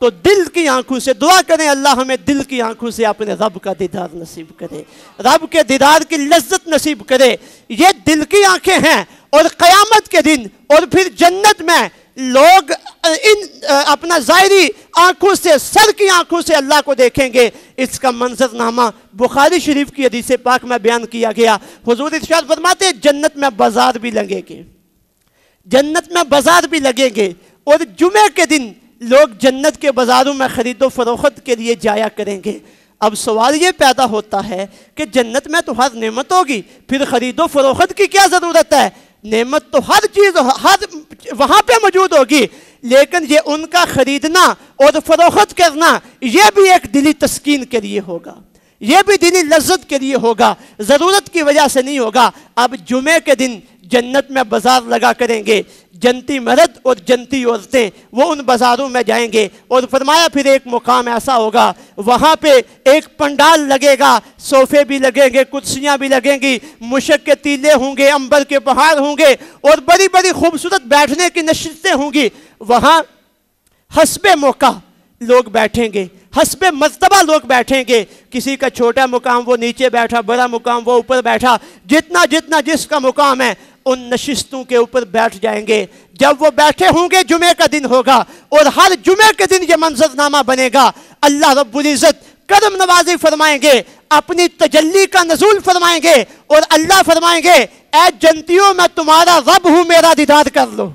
تو دل کی آنکھوں سے دعا کریں اللہ ہمیں دل کی آنکھوں سے اپنے رب کا دیدار نصیب کرے، رب کے دیدار کی لذت نصیب کرے۔ یہ دل کی آنکھیں ہیں، اور قیامت کے دن اور پھر جنت میں لوگ اپنا ظاہری آنکھوں سے، سر کی آنکھوں سے اللہ کو دیکھیں گے۔ اس کا منظر نامہ بخاری شریف کی حدیث پاک میں بیان کیا گیا۔ حضور ارشاد فرماتے ہیں جنت میں بازار بھی لگیں گے، جنت میں بازار بھی لگیں گے، اور جمعے کے دن لوگ جنت کے بازاروں میں خرید و فروخت کے لیے جایا کریں گے۔ اب سوال یہ پیدا ہوتا ہے کہ جنت میں تو ہر نعمت ہوگی، پھر خرید و فروخت کی کیا ضرورت ہے؟ نعمت تو ہر چیز وہاں پہ موجود ہوگی، لیکن یہ ان کا خریدنا اور فروخت کرنا یہ بھی ایک دلی تسکین کے لیے ہوگا، یہ بھی دلی لذت کے لیے ہوگا، ضرورت کی وجہ سے نہیں ہوگا۔ اب جمعے کے دن جنت میں بازار لگا کریں گے، جنتی مرد اور جنتی عورتیں وہ ان بازاروں میں جائیں گے، اور فرمایا پھر ایک مقام ایسا ہوگا وہاں پہ ایک پنڈال لگے گا، صوفے بھی لگیں گے، کرسیاں بھی لگیں گی، مشک کے تیلے ہوں گے، عنبر کے پہاڑ ہوں گے، اور بڑی بڑی خوبصورت بیٹھنے کی نشستیں ہوں گی۔ وہاں حسب موقع لوگ بیٹھیں گے، حسب مرتبہ لوگ بیٹھیں گے، کسی کا چھوٹا مقام وہ نیچے بیٹھا، بڑا مقام وہ اوپر بیٹھا، جتنا جس کا مقام ہے ان نشستوں کے اوپر بیٹھ جائیں گے۔ جب وہ بیٹھے ہوں گے جمعے کا دن ہوگا، اور ہر جمعے کے دن یہ منظر نامہ بنے گا۔ اللہ رب العزت کرم نوازی فرمائیں گے، اپنی تجلی کا نزول فرمائیں گے، اور اللہ فرمائیں گے اے جنتیوں میں تمہارا رب ہوں، میرا دیدار کر لو۔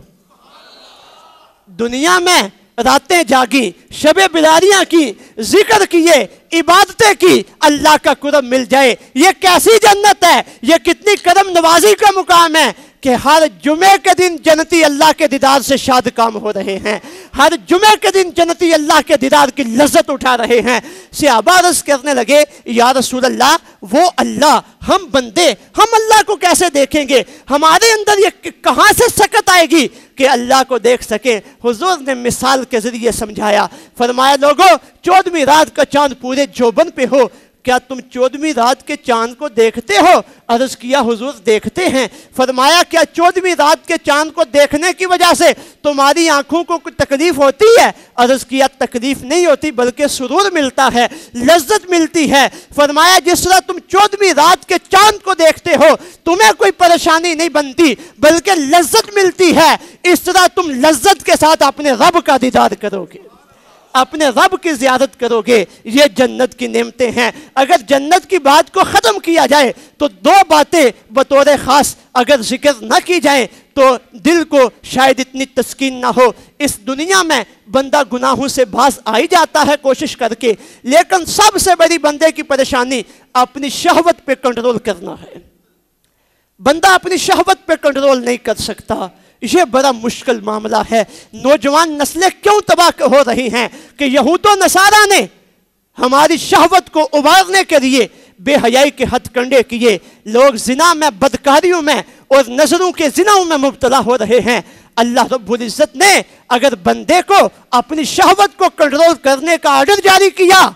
دنیا میں راتیں جاگی، شب بیداریاں کی، ذکر کیے، عبادتیں کی، اللہ کا کرم مل جائے۔ یہ کیسی جنت ہے، یہ کتنی کرم نوازی کا مقام ہے کہ ہر جمعے کے دن جنتی اللہ کے دیدار سے شاد کام ہو رہے ہیں، ہر جمعے کے دن جنتی اللہ کے دیدار کی لذت اٹھا رہے ہیں۔ صحابہ عرض کرنے لگے یا رسول اللہ، وہ اللہ، ہم بندے، ہم اللہ کو کیسے دیکھیں گے؟ ہمارے اندر یہ کہاں سے سکت آئے گی کہ اللہ کو دیکھ سکیں؟ حضور نے مثال کے ذریعے سمجھایا، فرمایا لوگوں 14ویں رات کا چاند پورے جوبن پہ ہو، کیا تم 14ویں رات کے چاند کو دیکھتے ہو؟ عرض کیا حضور دیکھتے ہیں۔ فرمایا کیا 14ویں رات کے چاند کو دیکھنے کی وجہ سے تمہاری آنکھوں کو کوئی تکلیف ہوتی ہے؟ عرض کیا تکلیف نہیں ہوتی، بلکہ سرور ملتا ہے، لذت ملتی ہے۔ فرمایا جس طرح تم 14ویں رات کے چاند کو دیکھتے ہو تمہیں کوئی پریشانی نہیں بنتی بلکہ لذت ملتی ہے، اس طرح تم لذت کے ساتھ اپنے رب کا دیدار کرو گے، اپنے رب کی زیارت کرو گے۔ یہ جنت کی نعمتیں ہیں۔ اگر جنت کی بات کو ختم کیا جائے تو 2 باتیں بطور خاص اگر ذکر نہ کی جائیں تو دل کو شاید اتنی تسکین نہ ہو۔ اس دنیا میں بندہ گناہوں سے باز آئی جاتا ہے کوشش کر کے، لیکن سب سے بڑی بندے کی پریشانی اپنی شہوت پہ کنٹرول کرنا ہے۔ بندہ اپنی شہوت پہ کنٹرول نہیں کر سکتا، یہ بڑا مشکل معاملہ ہے۔ نوجوان نسلیں کیوں تباہ ہو رہی ہیں کہ یہود و نصارہ نے ہماری شہوت کو ابھارنے کے لیے بے حیائی کے ہتھ کنڈے کیے، لوگ زنا میں، بدکاریوں میں اور نظروں کے زناؤں میں مبتلا ہو رہے ہیں۔ اللہ رب العزت نے اگر بندے کو اپنی شہوت کو کنٹرول کرنے کا آرڈر جاری کیا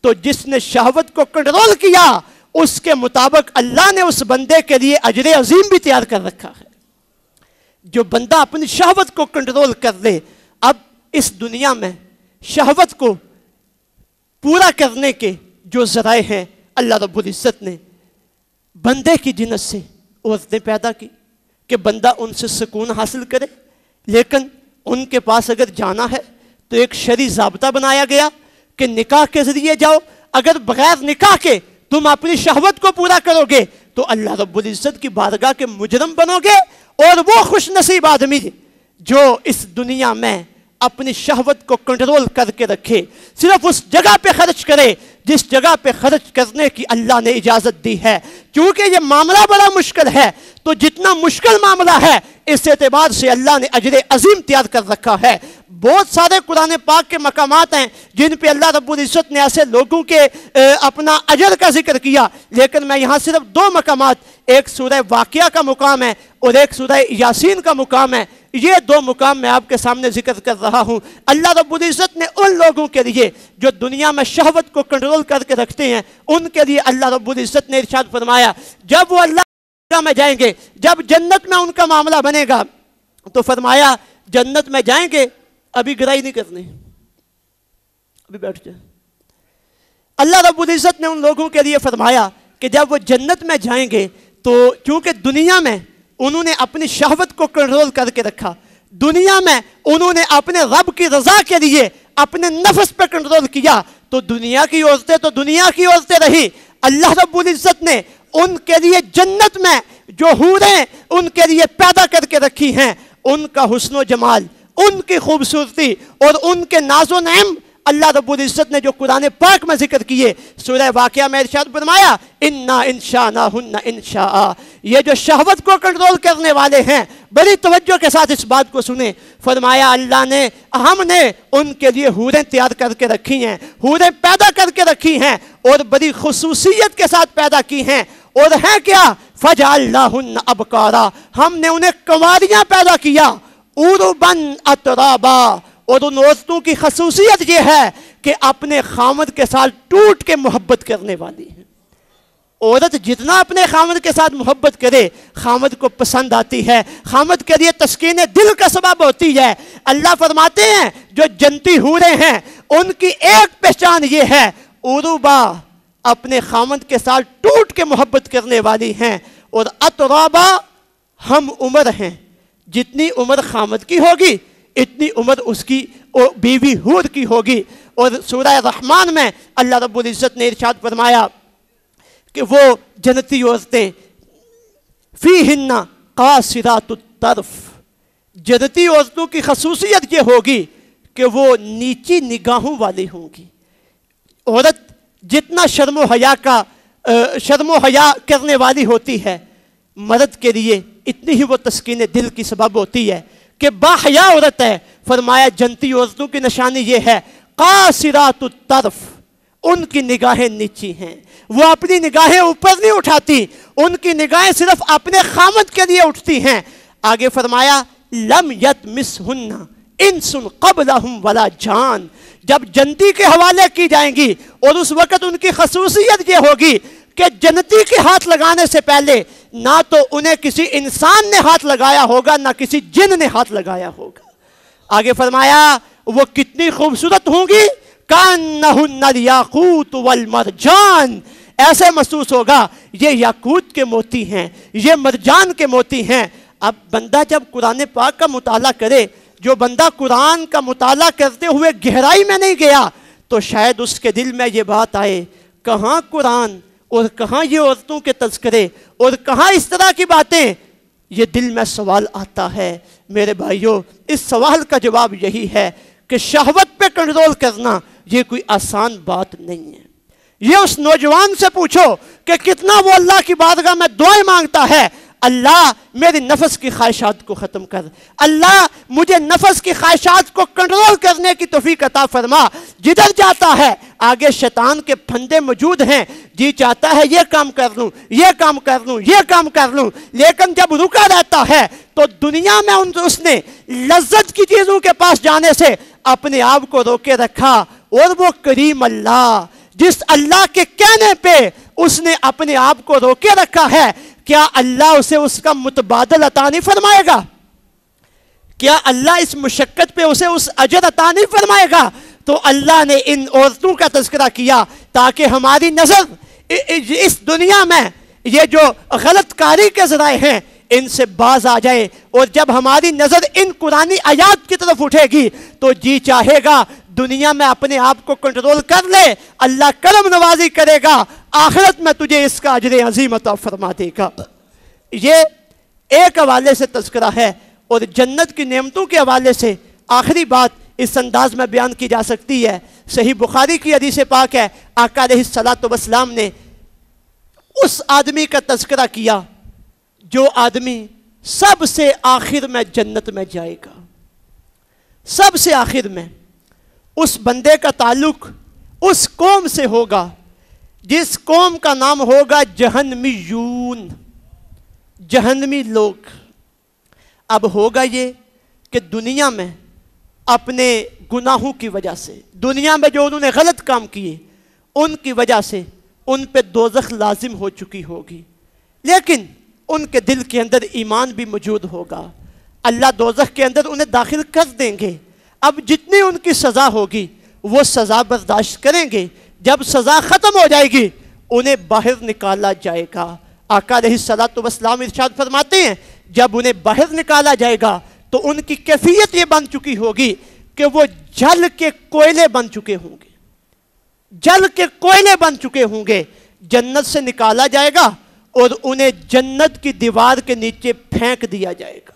تو جس نے شہوت کو کنٹرول کیا اس کے مطابق اللہ نے اس بندے کے لیے اجر عظیم بھی تیار کر رکھا ہے۔ جو بندہ اپنی شہوت کو کنٹرول کر لے، اب اس دنیا میں شہوت کو پورا کرنے کے جو ذرائع ہیں اللہ رب العزت نے بندے کی جنس سے عورتیں پیدا کی کہ بندہ ان سے سکون حاصل کرے، لیکن ان کے پاس اگر جانا ہے تو ایک شرعی ضابطہ بنایا گیا کہ نکاح کے ذریعے جاؤ، اگر بغیر نکاح کے تم اپنی شہوت کو پورا کرو گے تو اللہ رب العزت کی بارگاہ کے مجرم بنو گے، اور وہ خوش نصیب آدمی جو اس دنیا میں اپنی شہوت کو کنٹرول کر کے رکھے، صرف اس جگہ پہ خرچ کرے جس جگہ پہ خرچ کرنے کی اللہ نے اجازت دی ہے. چونکہ یہ معاملہ بڑا مشکل ہے تو جتنا مشکل معاملہ ہے اس اعتبار سے اللہ نے اجر عظیم تیار کر رکھا ہے. بہت سارے قرآن پاک کے مقامات ہیں جن پہ اللہ رب العزت نے ایسے لوگوں کے اپنا اجر کا ذکر کیا، لیکن میں یہاں صرف 2 مقامات، ایک سورہ واقعہ کا مقام ہے اور ایک سورہ یاسین کا مقام ہے، یہ 2 مقام میں آپ کے سامنے ذکر کر رہا ہوں. اللہ رب العزت نے ان لوگوں کے لیے جو دنیا میں شہوت کو کنٹرول کر کے رکھتے ہیں ان کے لیے اللہ رب العزت نے ارشاد فرمایا جب وہ اللہ میں جائیں گے، جب جنت میں ان کا معاملہ بنے گا تو فرمایا جنت میں جائیں گے، ابھی گرائی نہیں کرنی، ابھی بیٹھ جائیں. اللہ رب العزت نے ان لوگوں کے لیے فرمایا کہ جب وہ جنت میں جائیں گے تو چونکہ دنیا میں انہوں نے اپنی شہوت کو کنٹرول کر کے رکھا، دنیا میں انہوں نے اپنے رب کی رضا کے لیے اپنے نفس پہ کنٹرول کیا، تو دنیا کی عورتیں تو دنیا کی عورتیں رہی. اللہ رب العزت نے ان کے لیے جنت میں جو حوریں ان کے لیے پیدا کر کے رکھی ہیں، ان کا حسن و جمال، ان کی خوبصورتی اور ان کے ناز و نعم اللہ رب العزت نے جو قرآن پاک میں ذکر کیے. سورہ واقعہ میں ارشاد فرمایا انا انشأناہن انشاء. یہ جو شہوت کو کنٹرول کرنے والے ہیں بڑی توجہ کے ساتھ اس بات کو سنیں. فرمایا اللہ نے ہم نے ان کے لیے حوریں تیار کر کے رکھی ہیں، حوریں پیدا کر کے رکھی ہیں اور بڑی خصوصیت کے ساتھ پیدا کی ہیں. اور ہے کیا؟ فجعلناہن ابکارا. ہم نے انہیں کنواریاں پیدا کیا، عرباً اترابا. اور ان عورتوں کی خصوصیت یہ ہے کہ اپنے خامد کے ساتھ ٹوٹ کے محبت کرنے والی ہیں. عورت جتنا اپنے خامد کے ساتھ محبت کرے خامد کو پسند آتی ہے، خامد کے لیے تسکین دل کا سبب ہوتی ہے. اللہ فرماتے ہیں جو جنتی حوریں ہیں ان کی ایک پہچان یہ ہے عروبا، اپنے خامد کے ساتھ ٹوٹ کے محبت کرنے والی ہیں، اور اترابا ہم عمر ہیں. جتنی عمر خامد کی ہوگی اتنی عمر اس کی بیوی حور کی ہوگی. اور سورہ رحمان میں اللہ رب العزت نے ارشاد فرمایا کہ وہ جنتی عورتیں فیہن قاصرات الطرف، جنتی عورتوں کی خصوصیت یہ ہوگی کہ وہ نیچی نگاہوں والی ہوں گی. عورت جتنا شرم و حیا کرنے والی ہوتی ہے مرد کے لیے اتنی ہی وہ تسکین دل کی سبب ہوتی ہے کہ باحیا عورت ہے. فرمایا جنتی عورتوں کی نشانی یہ ہے قاصرات الطرف، ان کی نگاہیں نیچی ہیں، وہ اپنی نگاہیں اوپر نہیں اٹھاتی، ان کی نگاہیں صرف اپنے خامد کے لیے اٹھتی ہیں. آگے فرمایا لم یطمثہن انس قبلہم ولا جان. جب جنتی کے حوالے کی جائیں گی اور اس وقت ان کی خصوصیت یہ ہوگی کہ جنتی کے ہاتھ لگانے سے پہلے نہ تو انہیں کسی انسان نے ہاتھ لگایا ہوگا نہ کسی جن نے ہاتھ لگایا ہوگا. آگے فرمایا وہ کتنی خوبصورت ہوں گی کأنہن الیاقوت والمرجان. ایسے محسوس ہوگا یہ یاقوت کے موتی ہیں، یہ مرجان کے موتی ہیں. اب بندہ جب قرآن پاک کا مطالعہ کرے، جو بندہ قرآن کا مطالعہ کرتے ہوئے گہرائی میں نہیں گیا تو شاید اس کے دل میں یہ بات آئے کہاں قرآن اور کہاں یہ عورتوں کے تذکرے اور کہاں اس طرح کی باتیں. یہ دل میں سوال آتا ہے. میرے بھائیوں اس سوال کا جواب یہی ہے کہ شہوت پہ کنٹرول کرنا یہ کوئی آسان بات نہیں ہے. یہ اس نوجوان سے پوچھو کہ کتنا وہ اللہ کی بارگاہ میں دعائیں مانگتا ہے اللہ میری نفس کی خواہشات کو ختم کر، اللہ مجھے نفس کی خواہشات کو کنٹرول کرنے کی توفیق عطا فرما. جدھر جاتا ہے آگے شیطان کے پھندے موجود ہیں، جی چاہتا ہے یہ کام کر لوں، یہ کام کر لوں، یہ کام کر لوں، لیکن جب رکا رہتا ہے تو دنیا میں اس نے لذت کی چیزوں کے پاس جانے سے اپنے آپ کو روکے رکھا. اور وہ کریم اللہ جس اللہ کے کہنے پہ اس نے اپنے آپ کو روکے رکھا ہے، کیا اللہ اسے اس کا متبادل عطا نہیں فرمائے گا؟ کیا اللہ اس مشقت پہ اسے اس اجر عطا نہیں فرمائے گا؟ تو اللہ نے ان عورتوں کا تذکرہ کیا تاکہ ہماری نظر اس دنیا میں یہ جو غلط کاری کے ذرائع ہیں ان سے باز آ جائے. اور جب ہماری نظر ان قرآنی آیات کی طرف اٹھے گی تو جی چاہے گا دنیا میں اپنے آپ کو کنٹرول کر لے، اللہ کرم نوازی کرے گا، آخرت میں تجھے اس کا اجر عظیم عطا فرما دے گا. یہ ایک حوالے سے تذکرہ ہے. اور جنت کی نعمتوں کے حوالے سے آخری بات اس انداز میں بیان کی جا سکتی ہے. صحیح بخاری کی حدیث پاک ہے، آقا علیہ الصلوۃ والسلام نے اس آدمی کا تذکرہ کیا جو آدمی سب سے آخر میں جنت میں جائے گا، سب سے آخر میں۔ اس بندے کا تعلق اس قوم سے ہوگا جس قوم کا نام ہوگا جہنمیون، جہنمی لوگ۔ اب ہوگا یہ کہ دنیا میں اپنے گناہوں کی وجہ سے، دنیا میں جو انہوں نے غلط کام کیے ان کی وجہ سے ان پہ دوزخ لازم ہو چکی ہوگی، لیکن ان کے دل کے اندر ایمان بھی موجود ہوگا۔ اللہ دوزخ کے اندر انہیں داخل کر دیں گے۔ اب جتنی ان کی سزا ہوگی وہ سزا برداشت کریں گے۔ جب سزا ختم ہو جائے گی انہیں باہر نکالا جائے گا۔ آقا علیہ الصلوۃ والسلام ارشاد فرماتے ہیں جب انہیں باہر نکالا جائے گا تو ان کی کیفیت یہ بن چکی ہوگی کہ وہ جل کے کوئلے بن چکے ہوں گے، جل کے کوئلے بن چکے ہوں گے۔ جنت سے نکالا جائے گا اور انہیں جنت کی دیوار کے نیچے پھینک دیا جائے گا۔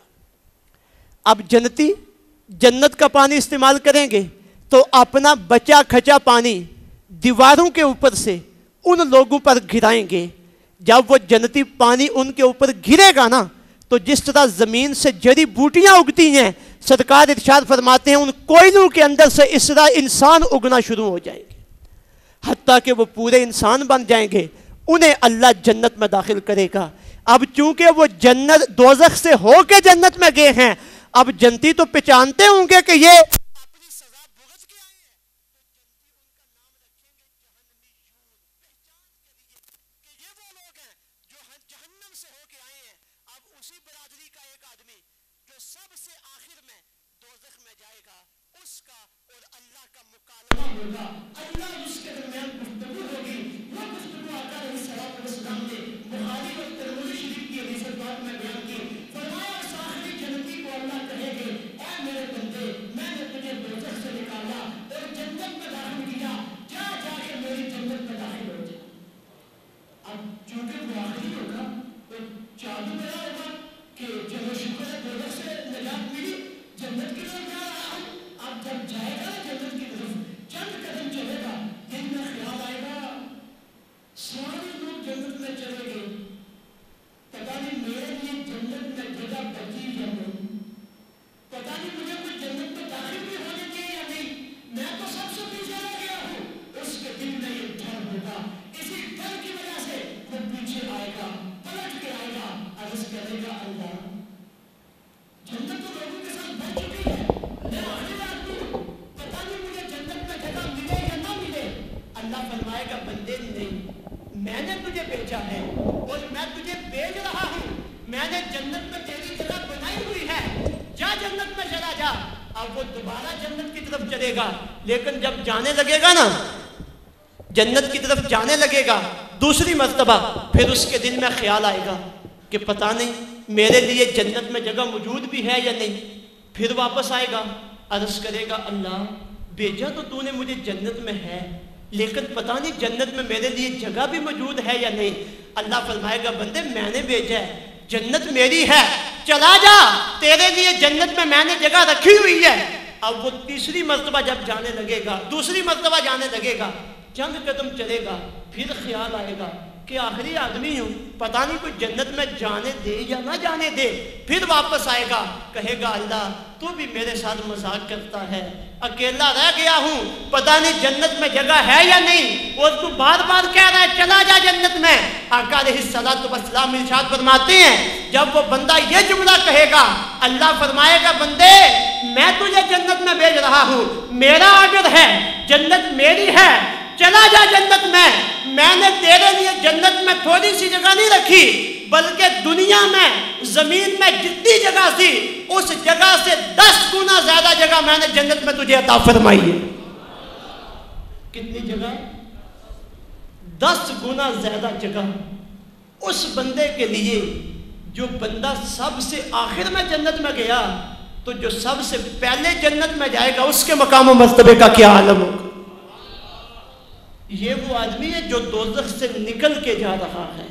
اب جنتی جنت کا پانی استعمال کریں گے تو اپنا بچا کھچا پانی دیواروں کے اوپر سے ان لوگوں پر گرائیں گے۔ جب وہ جنتی پانی ان کے اوپر گرے گا نا تو جس طرح زمین سے جڑی بوٹیاں اگتی ہیں، سرکار ارشاد فرماتے ہیں ان کوئلوں کے اندر سے اس طرح انسان اگنا شروع ہو جائیں گے، حتیٰ کہ وہ پورے انسان بن جائیں گے۔ انہیں اللہ جنت میں داخل کرے گا۔ اب چونکہ وہ جنت دوزخ سے ہو کے جنت میں گئے ہیں، اب جنتی تو پہچانتے ہوں گے کہ یہ اپنی سزا بھگت کے آئے ہیں، تو جنتی ان کا نام رکھیں گے جہنمی، پہچان کے لیے کہ یہ وہ لوگ ہیں جو جہنم سے ہو کے آئے ہیں۔ اب اسی برادری کا ایک آدمی جو سب سے آخر میں دوزخ میں جائے گا، اس کا اور اللہ کا مکالمہ ہوگا، اللہ اس کے درمیان گفتگو ہوگی۔ وہ گفتگو آقا علیہ الصلوۃ والسلام نے بخاری اور ترمذی شریف کی حدیث پاک میں بیان کی۔ فرمایا اس آخری جنتی کو اللہ کہے گے اے میرے بندے، میں نے تجھے دوزخ سے نکالا اور جنت میں داخل کیا، جا جا کے میری جنت میں داخل ہو جا۔ اب چونکہ وہ آخری ہوگا تو چالو میرا ہوگا کہ چلو شکر ہے دوزخ سے نجات ملی، جنت کی طرف جا رہا ہوں۔ اب جب جائے گا جنت کی طرف چند قدم چلے گا، دل میں خیال آئے گا سارے لوگ جنت میں چلے گئے، پتہ نہیں میرے لیے جنت میں جگہ بچی یا نہیں، پتہ نہیں مجھے کوئی جنت میں داخل بھی ہونے چاہیے یا نہیں، میں تو سب سے پیچھے رہ گیا ہوں۔ اس کے دل میں یہ ڈر ہوگا، اسی ڈر کی وجہ سے وہ پیچھے آئے گا، پلٹ کے آئے گا، عرض کرے گا اللہ جنت تو لوگوں کے ساتھ بڑھ چکی ہے، میں آخری آدمی ہوں، پتہ نہیں مجھے جنت میں جگہ ملے یا نہ ملے۔ اللہ فرمائے گا بندے نہیں، میں نے تجھے بھیجا ہے اور میں تجھے بھیج رہا ہوں، میں نے جنت میں تیری جگہ بنائی ہوئی ہے، جا جنت میں چلا جا۔ اب وہ دوبارہ جنت کی طرف چلے گا، لیکن جب جانے لگے گا نا جنت کی طرف جانے لگے گا دوسری مرتبہ، پھر اس کے دل میں خیال آئے گا کہ پتہ نہیں میرے لیے جنت میں جگہ موجود بھی ہے یا نہیں۔ پھر واپس آئے گا، عرض کرے گا اللہ بھیجا تو نے مجھے جنت میں ہے، لیکن پتہ نہیں جنت میں میرے لیے جگہ بھی موجود ہے یا نہیں۔ اللہ فرمائے گا بندے میں نے بھیجا ہے، جنت میری ہے، چلا جا، تیرے لیے جنت میں نے جگہ رکھی ہوئی ہے۔ اب وہ تیسری مرتبہ جب جانے لگے گا، دوسری مرتبہ جانے لگے گا، چند قدم چلے گا، پھر خیال آئے گا کہ آخری آدمی ہوں، پتہ نہیں کوئی جنت میں جانے دے یا نہ جانے دے۔ پھر واپس آئے گا، کہے گا اللہ تو بھی میرے ساتھ مذاق کرتا ہے، اکیلا رہ گیا ہوں، پتہ نہیں جنت میں جگہ ہے یا نہیں، اور تو بار بار کہہ رہا ہے چلا جا جنت میں۔ آقا علیہ الصلوۃ والسلام ارشاد فرماتے ہیں جب وہ بندہ یہ جملہ کہے گا، اللہ فرمائے گا بندے میں تجھے جنت میں بھیج رہا ہوں، میرا آرڈر ہے، جنت میری ہے، چلا جا جنت میں نے تیرے لیے جنت میں تھوڑی سی جگہ نہیں رکھی، بلکہ دنیا میں زمین میں جتنی جگہ تھی اس جگہ سے 10 گنا زیادہ جگہ میں نے جنت میں تجھے عطا فرمائی ہے۔ کتنی جگہ؟ 10 گنا زیادہ جگہ اس بندے کے لیے جو بندہ سب سے آخر میں جنت میں گیا، تو جو سب سے پہلے جنت میں جائے گا اس کے مقام و مرتبے کا کیا عالم ہوگا۔ یہ وہ آدمی ہے جو دوزخ سے نکل کے جا رہا ہے،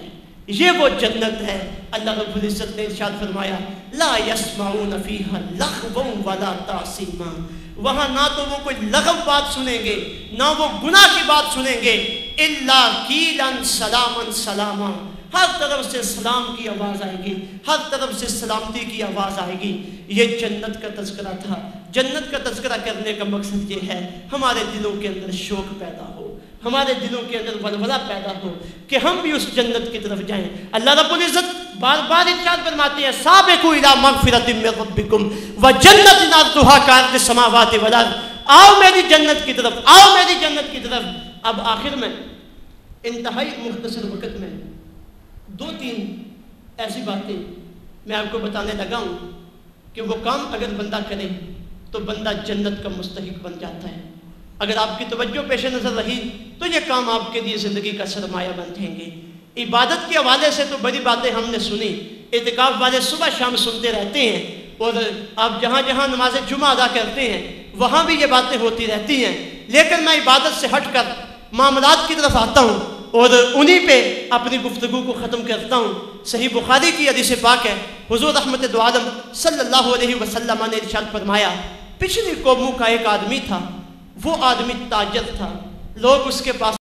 یہ وہ جنت ہے۔ اللہ رب العزت نے ارشاد فرمایا لا یسمعون فیہا لغوا ولا تأثیما، وہاں نہ تو وہ کوئی لغو بات سنیں گے نہ وہ گناہ کی بات سنیں گے، الا قیلا سلاما سلاما، ہر طرف سے سلام کی آواز آئے گی، ہر طرف سے سلامتی کی آواز آئے گی۔ یہ جنت کا تذکرہ تھا۔ جنت کا تذکرہ کرنے کا مقصد یہ ہے ہمارے دلوں کے اندر شوق پیدا ہو، ہمارے دلوں کے اندر ولولہ پیدا ہو کہ ہم بھی اس جنت کی طرف جائیں۔ اللہ رب العزت بار بار ارشاد فرماتے ہیں سابقوا الی مغفرۃ من ربکم وجنۃ عرضھا کعرض السماوات والارض، آؤ میری جنت کی طرف، آؤ میری جنت کی طرف۔ اب آخر میں انتہائی مختصر وقت میں دو تین ایسی باتیں میں آپ کو بتانے لگا ہوں کہ وہ کام اگر بندہ کرے تو بندہ جنت کا مستحق بن جاتا ہے۔ اگر آپ کی توجہ پیش نظر رہی تو یہ کام آپ کے لیے زندگی کا سرمایہ بن جائیں گے۔ عبادت کے حوالے سے تو بڑی باتیں ہم نے سنی، اعتکاف والے صبح شام سنتے رہتے ہیں، اور آپ جہاں جہاں نماز جمعہ ادا کرتے ہیں وہاں بھی یہ باتیں ہوتی رہتی ہیں، لیکن میں عبادت سے ہٹ کر معاملات کی طرف آتا ہوں اور انہی پہ اپنی گفتگو کو ختم کرتا ہوں۔ صحیح بخاری کی حدیث پاک ہے، حضور رحمت دو عالم صلی اللہ علیہ وسلم نے ارشاد فرمایا پچھلی قوموں کا ایک آدمی تھا، وہ آدمی تاجر تھا، لوگ اس کے پاس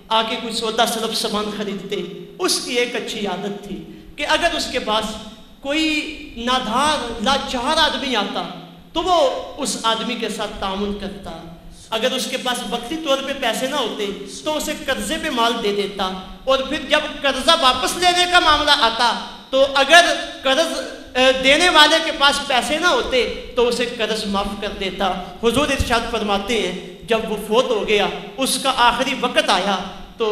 آ کے کوئی سودا سلب سامان خریدتے۔ اس کی ایک اچھی عادت تھی کہ اگر اس کے پاس کوئی نادار لاچار آدمی آتا تو وہ اس آدمی کے ساتھ تعاون کرتا، اگر اس کے پاس وقتی طور پہ پیسے نہ ہوتے تو اسے قرضے پہ مال دے دیتا، اور پھر جب قرضہ واپس لینے کا معاملہ آتا تو اگر قرض دینے والے کے پاس پیسے نہ ہوتے تو اسے قرض معاف کر دیتا۔ حضور ارشاد فرماتے ہیں جب وہ فوت ہو گیا، اس کا آخری وقت آیا تو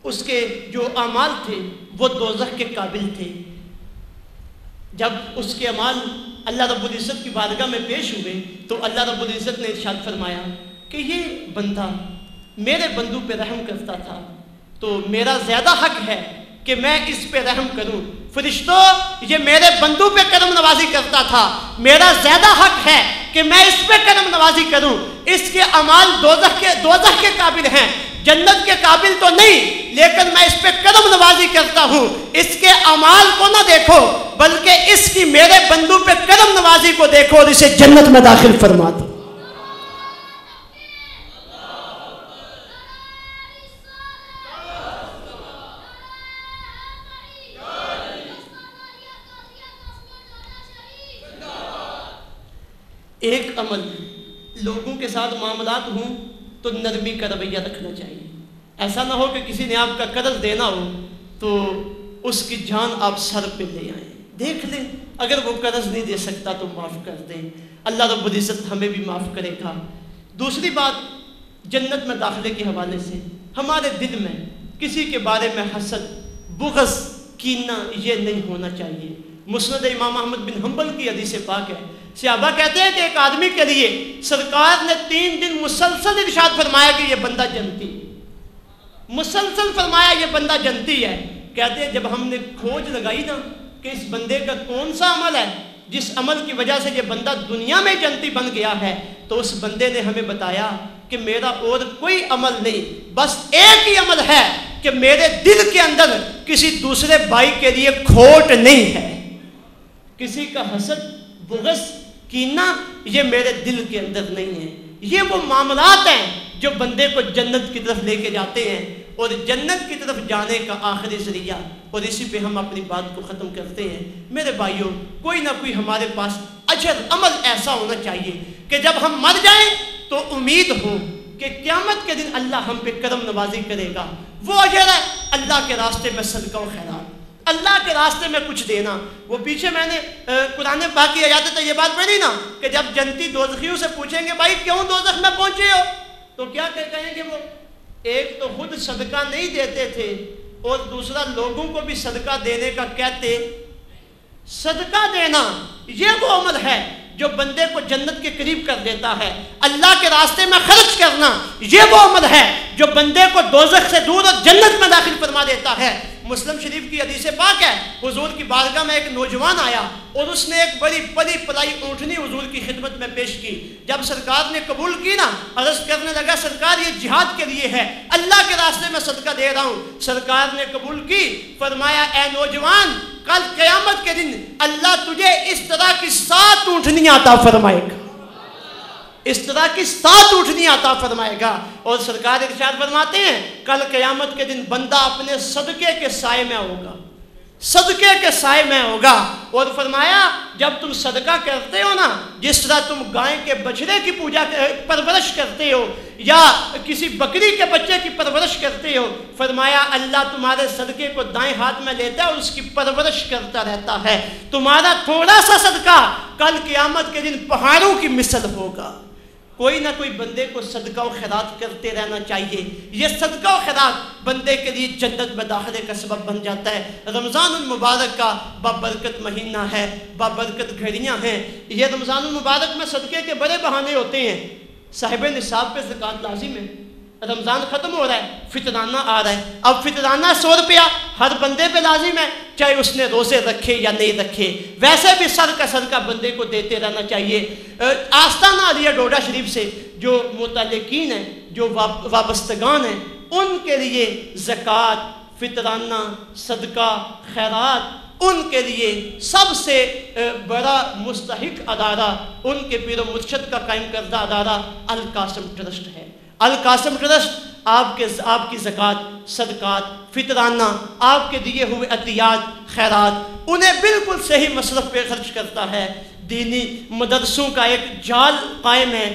اس کے جو اعمال تھے وہ دوزخ کے قابل تھے۔ جب اس کے اعمال اللہ رب العزت کی بارگاہ میں پیش ہوئے تو اللہ رب العزت نے ارشاد فرمایا کہ یہ بندہ میرے بندوں پہ رحم کرتا تھا تو میرا زیادہ حق ہے کہ میں اس پہ رحم کروں۔ فرشتوں، یہ میرے بندوں پہ کرم نوازی کرتا تھا، میرا زیادہ حق ہے کہ میں اس پہ کرم نوازی کروں۔ اس کے اعمال دوزخ کے قابل ہیں، جنت کے قابل تو نہیں، لیکن میں اس پہ کرم نوازی کرتا ہوں۔ اس کے اعمال کو نہ دیکھو بلکہ اس کی میرے بندوں پہ کرم نوازی کو دیکھو اور اسے جنت میں داخل فرما دو۔ ایک عمل، لوگوں کے ساتھ معاملات ہوں تو نرمی کا رویہ رکھنا چاہیے۔ ایسا نہ ہو کہ کسی نے آپ کا قرض دینا ہو تو اس کی جان آپ سر پہ لے آئیں، دیکھ لیں اگر وہ قرض نہیں دے سکتا تو معاف کر دیں، اللہ رب العزت ہمیں بھی معاف کرے گا۔ دوسری بات، جنت میں داخلے کے حوالے سے ہمارے دل میں کسی کے بارے میں حسد، بغض، کینہ یہ نہیں ہونا چاہیے۔ مسند امام احمد بن حنبل کی حدیث پاک ہے، صحابہ کہتے ہیں کہ ایک آدمی کے لیے سرکار نے 3 دن مسلسل ارشاد فرمایا کہ یہ بندہ جنتی، مسلسل فرمایا یہ بندہ جنتی ہے۔ کہتے ہیں جب ہم نے کھوج لگائی نا کہ اس بندے کا کون سا عمل ہے جس عمل کی وجہ سے یہ بندہ دنیا میں جنتی بن گیا ہے، تو اس بندے نے ہمیں بتایا کہ میرا اور کوئی عمل نہیں، بس ایک ہی عمل ہے کہ میرے دل کے اندر کسی دوسرے بھائی کے لیے کھوٹ نہیں ہے، کسی کا حسد، بغض، کینہ یہ میرے دل کے اندر نہیں ہے۔ یہ وہ معاملات ہیں جو بندے کو جنت کی طرف لے کے جاتے ہیں، اور جنت کی طرف جانے کا آخری ذریعہ، اور اسی پہ ہم اپنی بات کو ختم کرتے ہیں۔ میرے بھائیوں، کوئی نہ کوئی ہمارے پاس اجر، عمل ایسا ہونا چاہیے کہ جب ہم مر جائیں تو امید ہو کہ قیامت کے دن اللہ ہم پہ کرم نوازی کرے گا۔ وہ اجر ہے اللہ کے راستے میں صدقہ و خیرات، اللہ کے راستے میں کچھ دینا۔ وہ پیچھے میں نے قرآن پاک کی آیات میں یہ بات پڑھی نا کہ جب جنتی دوزخیوں سے پوچھیں گے بھائی کیوں دوزخ میں پہنچے ہو، تو کیا کہیں گے وہ؟ ایک تو خود صدقہ نہیں دیتے تھے اور دوسرا لوگوں کو بھی صدقہ دینے کا کہتے۔ صدقہ دینا یہ وہ عمل ہے جو بندے کو جنت کے قریب کر دیتا ہے۔ اللہ کے راستے میں خرچ کرنا یہ وہ عمل ہے جو بندے کو دوزخ سے دور اور جنت میں داخل فرما دیتا ہے۔ مسلم شریف کی حدیث پاک ہے، حضور کی بارگاہ میں ایک نوجوان آیا اور اس نے ایک بڑی بڑی پلائی اونٹنی حضور کی خدمت میں پیش کی۔ جب سرکار نے قبول کی نا، عرض کرنے لگا سرکار یہ جہاد کے لیے ہے، اللہ کے راستے میں صدقہ دے رہا ہوں۔ سرکار نے قبول کی، فرمایا اے نوجوان، کل قیامت کے دن اللہ تجھے اس طرح کی 7 اونٹنیاں عطا فرمائے گا، اس طرح کی 7 اونٹنیاں عطا فرمائے گا۔ اور سرکار ارشاد فرماتے ہیں کل قیامت کے دن بندہ اپنے صدقے کے سائے میں ہوگا، صدقے کے سائے میں ہوگا۔ اور فرمایا جب تم صدقہ کرتے ہو نا، جس طرح تم گائے کے بچڑے کی پرورش کرتے ہو یا کسی بکری کے بچے کی پرورش کرتے ہو، فرمایا اللہ تمہارے صدقے کو دائیں ہاتھ میں لیتا ہے اور اس کی پرورش کرتا رہتا ہے۔ تمہارا تھوڑا سا صدقہ کل قیامت کے دن پہاڑوں کی مثل ہوگا۔ کوئی نہ کوئی بندے کو صدقہ و خیرات کرتے رہنا چاہیے۔ یہ صدقہ و خیرات بندے کے لیے جنت میں داخلے کا سبب بن جاتا ہے۔ رمضان المبارک کا بابرکت مہینہ ہے، بابرکت گھڑیاں ہیں۔ یہ رمضان المبارک میں صدقے کے بڑے بہانے ہوتے ہیں۔ صاحب نصاب پہ زکوٰۃ لازم ہے، رمضان ختم ہو رہا ہے، فطرانہ آ رہا ہے، اب فطرانہ 100 روپیہ ہر بندے پہ لازم ہے، چاہے اس نے روزے رکھے یا نہیں رکھے۔ ویسے بھی سر کا صدقہ بندے کو دیتے رہنا چاہیے۔ آستانہ علیہ ڈوڈا شریف سے جو متعلقین ہیں، جو وابستگان ہیں، ان کے لیے زکوٰۃ، فطرانہ، صدقہ، خیرات، ان کے لیے سب سے بڑا مستحق ادارہ ان کے پیر و مرشد کا قائم کردہ ادارہ القاسم ٹرسٹ ہے۔ القاسم ٹرسٹ آپ کی زکوٰۃ، صدقات، فطرانہ، آپ کے دیے ہوئے عطیات، خیرات، انہیں بالکل صحیح مصرف پہ خرچ کرتا ہے۔ دینی مدرسوں کا ایک جال قائم ہے،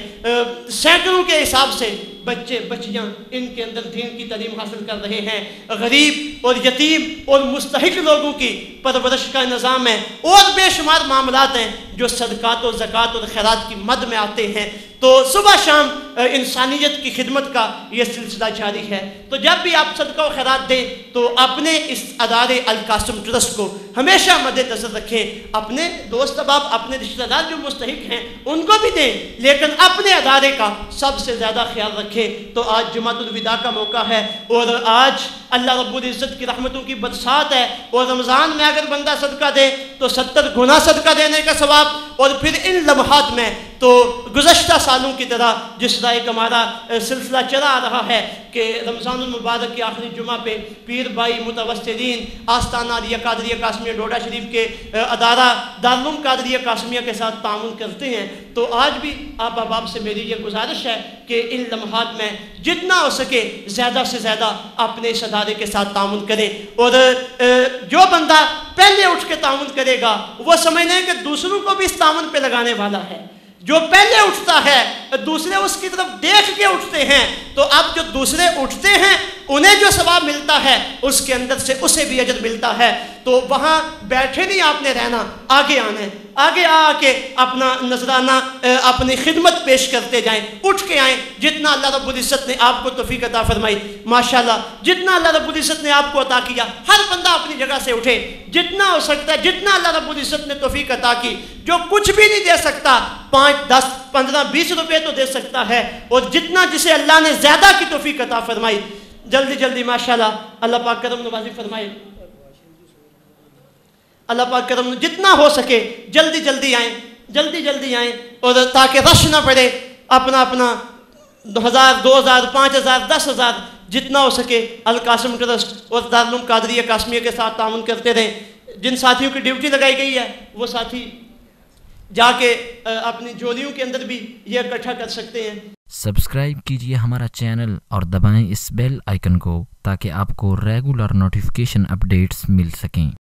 سینکڑوں کے حساب سے بچے بچیاں ان کے اندر دین کی تعلیم حاصل کر رہے ہیں۔ غریب اور یتیم اور مستحق لوگوں کی پرورش کا نظام ہے، اور بے شمار معاملات ہیں جو صدقات و زکوٰۃ اور خیرات کی مد میں آتے ہیں۔ تو صبح شام انسانیت کی خدمت کا یہ سلسلہ جاری ہے۔ تو جب بھی آپ صدقہ و خیرات دیں تو اپنے اس ادارے القاسم ٹرسٹ کو ہمیشہ مد نظر رکھیں۔ اپنے دوست احباب، اپنے رشتہ دار جو مستحق ہیں ان کو بھی دیں، لیکن اپنے ادارے کا سب سے زیادہ خیال رکھیں۔ تو آج جمعۃ الوداع کا موقع ہے، اور آج اللہ رب العزت کی رحمتوں کی برسات ہے، اور رمضان میں اگر بندہ صدقہ دے تو 70 گنا صدقہ دینے کا ثواب، اور پھر ان لمحات میں تو گزشتہ سالوں کی طرح جس طرح ایک ہمارا سلسلہ چلا آ رہا ہے کہ رمضان المبارک کے آخری جمعہ پہ پیر بھائی متوسلین آستانہ علیہ قادریہ قاسمیہ ڈوڈا شریف کے ادارہ دارالعلوم قادریہ قاسمیہ کے ساتھ تعاون کرتے ہیں۔ تو آج بھی آپ احباب سے میری یہ گزارش ہے کہ ان لمحات میں جتنا ہو سکے زیادہ سے زیادہ اپنے اس ادارے کے ساتھ تعاون کریں، اور جو بندہ پہلے اٹھ کے تعاون کرے گا وہ سمجھ لیں کہ دوسروں کو بھی اس تعاون پہ لگانے والا ہے۔ جو پہلے اٹھتا ہے دوسرے اس کی طرف دیکھ کے اٹھتے ہیں، تو اب جو دوسرے اٹھتے ہیں انہیں جو ثواب ملتا ہے اس کے اندر سے اسے بھی اجر ملتا ہے۔ تو وہاں بیٹھے نہیں آپ نے رہنا، آگے آنا ہے، آگے آ کے اپنا نذرانہ اپنی خدمت پیش کرتے جائیں، اٹھ کے آئیں۔ جتنا اللہ رب العزت نے آپ کو توفیق عطا فرمائی، ماشاءاللہ جتنا اللہ رب العزت نے آپ کو عطا کیا، ہر بندہ اپنی جگہ سے اٹھے، جتنا ہو سکتا ہے، جتنا اللہ رب العزت نے توفیق عطا کی۔ جو کچھ بھی نہیں دے سکتا 5 10 15 20 روپے تو دے سکتا ہے، اور جتنا جسے اللہ نے زیادہ کی توفیق عطا فرمائی، جلدی جلدی ماشاءاللہ اللہ پاک کرم نوازی فرمائے، اللہ پاک کرم جتنا ہو سکے جلدی جلدی آئیں، جلدی جلدی آئیں، اور تاکہ رش نہ پڑے، اپنا 1000 2000 5000 10000 جتنا ہو سکے القاسم ٹرسٹ اور دارالعلوم قادریہ قاسمیہ کے ساتھ تعاون کرتے رہیں۔ جن ساتھیوں کی ڈیوٹی لگائی گئی ہے وہ ساتھی جا کے اپنی جولیوں کے اندر بھی یہ اکٹھا کر سکتے ہیں۔ سبسکرائب کیجئے ہمارا چینل اور دبائیں اس بیل آئیکن کو تاکہ آپ کو ریگولر نوٹیفیکیشن اپڈیٹس مل سکیں۔